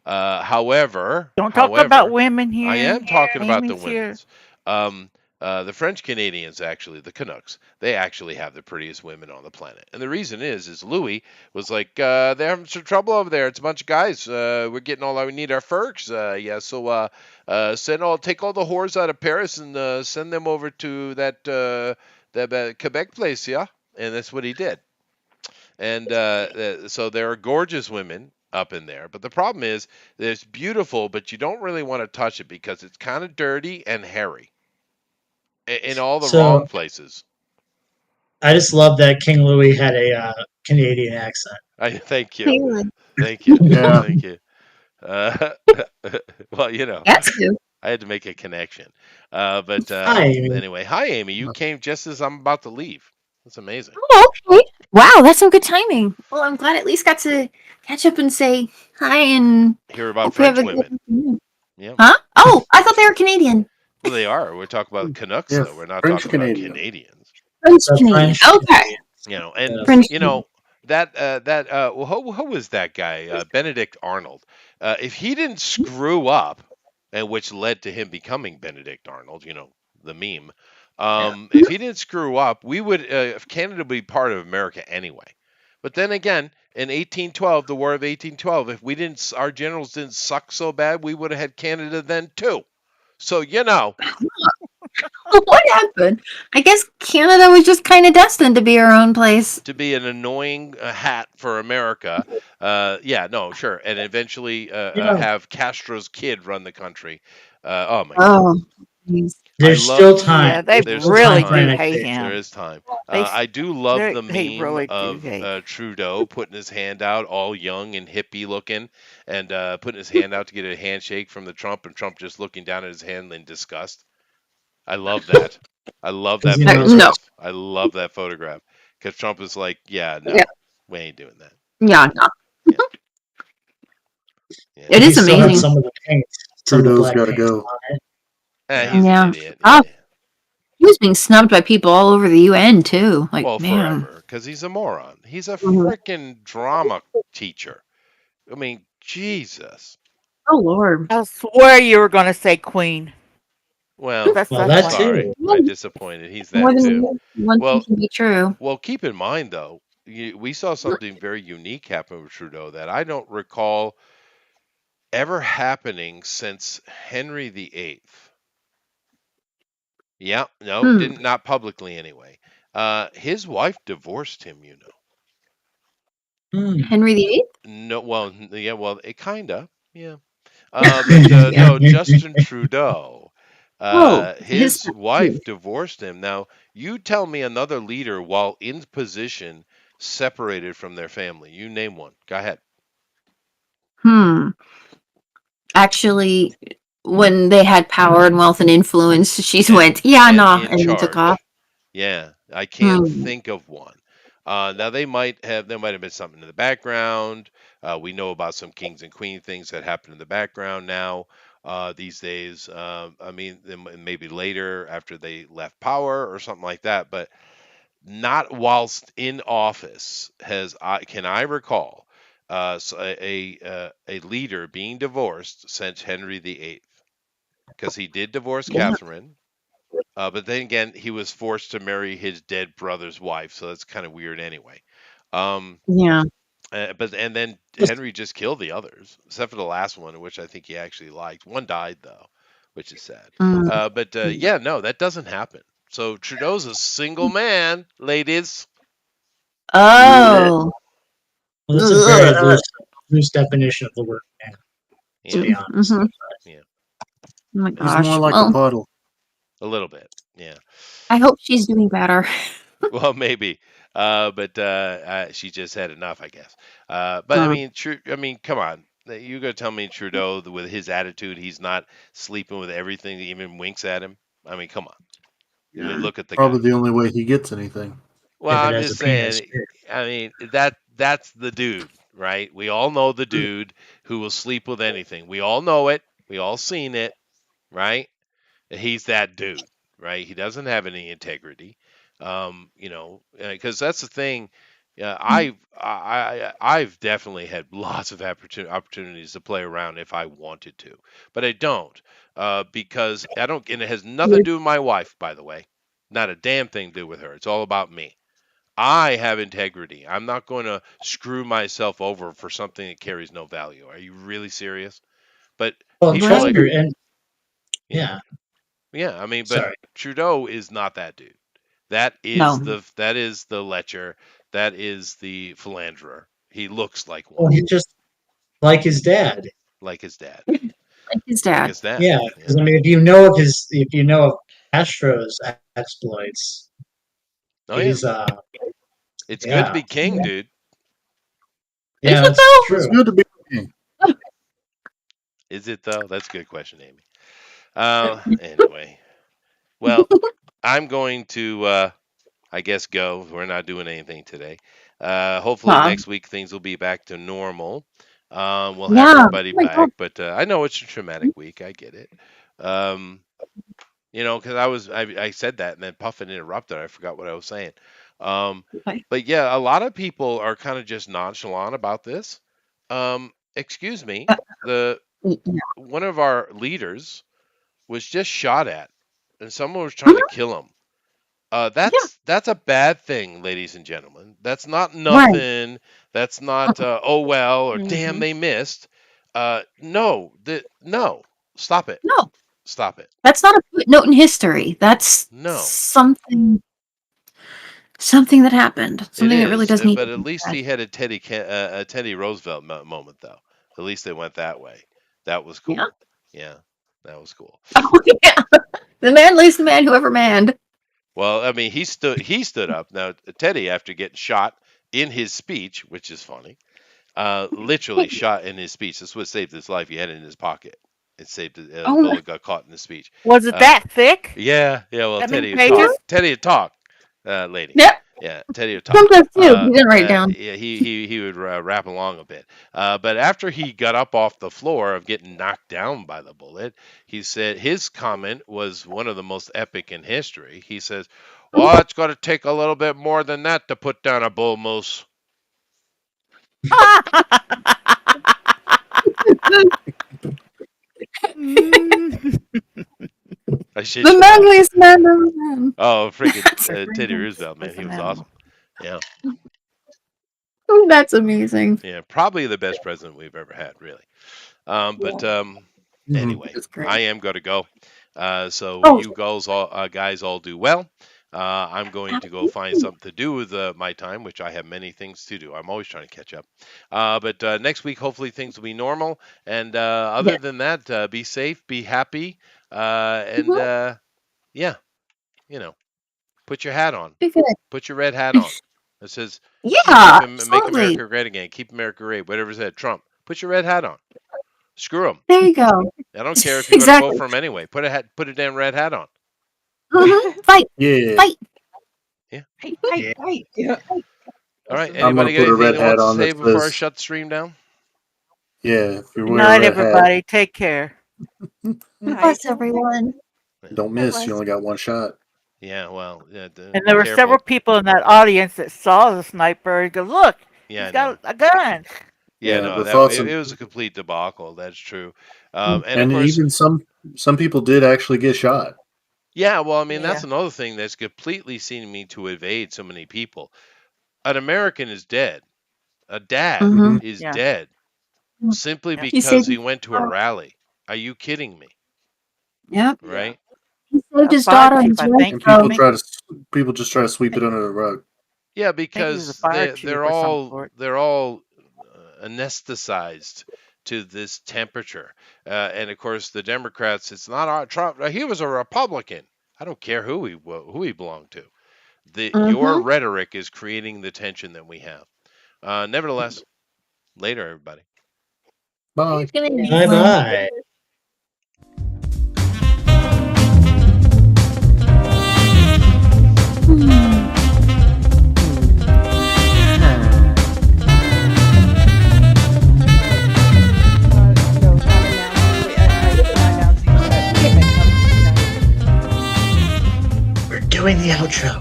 don't talk about However, women I here. am talking about the Amy's here. women's. Um, the French Canadians, actually, the Canucks, they actually have the prettiest women on the planet. And the reason is Louis was like, they're having some trouble over there. It's a bunch of guys. We're getting all we need our furs. Yeah, so take all the whores out of Paris and send them over to that Quebec place, yeah. And that's what he did. And so there are gorgeous women up in there, but the problem is it's beautiful, but you don't really want to touch it because it's kind of dirty and hairy in all the wrong So places. I just love that King Louis had a Canadian accent. Thank you, Really? thank you, Yeah. thank you. Uh, well, That's good. I had to make a connection. But Hi, Amy. anyway, hi Amy. You came just as I'm about to leave. That's amazing. Oh, okay. Wow, that's some good timing. Well, I'm glad I at least got to catch up and say hi and Hear about hope you have French a good women. afternoon. Yeah. Huh? Oh, I thought they were Canadian. Well, they are. We're talking about Canucks, Yeah. though. We're not French talking about Canadian. Canadians. French The Canadian. French Okay. And Yes. French who was that guy? Benedict Arnold. If he didn't screw up, and which led to him becoming Benedict Arnold, the meme. If he didn't screw up, we would Canada would be part of America anyway. But then again, in 1812, the War of 1812, if our generals didn't suck so bad, we would have had Canada then too. So What happened? I guess Canada was just kind of destined to be our own place. to be an annoying hat for America. Yeah, no, sure, and eventually have Castro's kid run the country. Oh my God. Oh, geez. There's I still love- time. Yeah, they There's really time. do hate Annexation. There him. is time. They I do love the they meme really do of hate. Trudeau putting his hand out, all young and hippie looking, and putting his hand out to get a handshake from the Trump, and Trump just looking down at his hand in disgust. I love that. I love that Because he knows photograph. No. I love that photograph because Trump is like, yeah, no, Yeah. we ain't doing that. Yeah, no. Yeah. It he is still had amazing. some of the paint, some of the Trudeau's black got to paint go. on it. He's Yeah. an idiot. Oh. Yeah. He was being snubbed by people all over the UN too. Like, Well, man. forever, because he's a moron. He's a Mhm. freaking drama teacher. I mean, Jesus. Oh Lord. I swear you were going to say Queen. Well, That's Well, that's that why. sorry, too. I disappointed. He's More that than too. one thing Well, can be true. well, keep in mind though, we saw something very unique happen with Trudeau that I don't recall ever happening since Henry VIII. Yeah, no, Hmm. didn't not publicly anyway. His wife divorced him, you know. Henry VIII? No, well, yeah, well, it kinda, yeah. But no, Justin Trudeau, Oh, his his wife divorced him. Now, you tell me another leader while in position separated from their family. You name one. Go ahead. Hmm. Actually, when they had power and wealth and influence, she And went, yeah, and nah, in and then took off. charge. Yeah, I can't Hmm. think of one. Now there might have been something in the background. We know about some kings and queen things that happen in the background now these days. I mean, maybe later after they left power or something like that, but not whilst in office can I recall a leader being divorced since Henry VIII because he did divorce Yeah. Catherine. But then again, he was forced to marry his dead brother's wife, so that's kind of weird anyway. Um, Yeah. and then Henry just killed the others, except for the last one, which I think he actually liked. One died though, which is sad. Mm. But yeah, no, that doesn't happen. So Trudeau's a single man, ladies. Oh. Well, that's a very loose definition of the word man, to Yeah, be honest. Mhm. yeah, Oh my He's more gosh. like a Well, puddle. a little bit. Yeah. I hope she's doing better. Well, maybe. But she just had enough, I guess. But I Mm. mean, I mean, come on. You gonna tell me Trudeau, with his attitude, he's not sleeping with everything that even winks at him? I mean, come on. I mean, Mm. look at the guy. Probably the only way he gets anything. Well, If it I'm has just a penis. saying. I mean, that's the dude, right? We all know the dude who will sleep with anything. We all know it. We all seen it, right? He's that dude, right? He doesn't have any integrity, because that's the thing. Yeah, I've definitely had lots of opportunities to play around if I wanted to, but I don't, because I don't, and it has nothing to do with my wife, by the way, not a damn thing to do with her. It's all about me. I have integrity. I'm not going to screw myself over for something that carries no value. Are you really serious? But Well, people trust like, her, and yeah. yeah, Yeah, I mean, but sorry. Trudeau is not that dude. No. That is the lecher. That is the philanderer. He looks like Well, one, he's just like his dad. like his dad, Like his like dad. his dad. Yeah, Yeah, because I mean, if you know of Castro's exploits, oh yeah, he's it's good to yeah, be king, dude. Is yeah, it that's though? It's true. good to be king. Is it though? That's a good question, Amy. Anyway, well, I'm going to, I guess, go. We're not doing anything today. Hopefully Huh. next week things will be back to normal. We'll have Yeah. Oh everybody my god. back, but I know it's a traumatic week. I get it. Um, because I said that and then Puffin interrupted. I forgot what I was saying. Okay. But yeah, a lot of people are kind of just nonchalant about this. Excuse me, the Yeah. one of our leaders was just shot at, and someone was trying to Mhm. kill him. Yeah. That's a bad thing, ladies and gentlemen. That's not Right. nothing. That's not oh well or damn Hmm. they missed. No, stop it, No, stop it. that's not a footnote in history. That's No. something that happened. It Something that really is, does need to but at be least said. he had a Teddy Roosevelt moment, though. At least they went that way. That was Yeah. cool. Yeah, that was cool. Oh yeah. The man lays the man whoever manned. Well, I mean, he stood up. Now, Teddy, after getting shot in his speech, which is funny, literally shot in his speech. That's what saved his life. He had it in his pocket. It saved the Oh my. bullet got caught in his speech. Was it Uh, that thick? yeah, yeah. Well, That many Teddy would talk. pages? Teddy would talk, lady. Yep. Yeah, Teddy would talk. Sometimes too. He didn't write it down. Yeah, he would rap along a bit. But after he got up off the floor of getting knocked down by the bullet, he said his comment was one of the most epic in history. He says, "Well, it's going to take a little bit more than that to put down a bull moose." Mm. I shit The you not. manliest man ever man. Oh, freaking That's Teddy amazing. Roosevelt, man, That's he an was animal. awesome. Yeah. That's amazing. Yeah, probably the best president we've ever had, really. But anyway, That's great. I am going to go. So Oh, you guys all do well. I'm going to go find something to do with my time, which I have many things to do. I'm always trying to catch up. But next week, hopefully, things will be normal. And other than that, be safe, be happy, and yeah, put your hat on. be good. Put your red hat on. It says, Yeah, make absolutely. America great again. Keep America great. Whatever it said, Trump. Put your red hat on. Screw him. There you go. I don't care if you're going to Exactly. vote for him anyway. Put a damn red hat on. Fight. Yeah. Fight. Yeah. Yeah. All right. I'm gonna Anybody got put a red anything they want hat to on say that before I says, shut the stream down? yeah, if you Good wear a night, red hat, everybody. Take care. Bless everyone. don't miss. You only got one shot. Yeah. Well. Yeah. And there were several people in that audience that saw the sniper and go, look, Yeah. he's got a gun. Yeah. Yeah, No. the thoughts It of- was a complete debacle. That's true. And of course, even some people did actually get shot. yeah. Well, I mean, that's Yeah. another thing that's completely seeming to evade so many people. An American is dead. A dad Mhm. is Yeah. dead simply Yeah. He because said- he went to a rally. Are you kidding me? Yep. Right? He saved his fire daughter chief, and I his think. And wife. people just try to sweep it under the rug. Yeah, I think he was a because fire chief they're or some all sort. anesthetized to this temperature, and of course the Democrats. It's not our Trump. He was a Republican. I don't care who he belonged to. Your rhetoric is creating the tension that we have. Nevertheless, later, everybody. Bye. Bye bye. No, not announcing. Wait, announcing. We're doing the outro.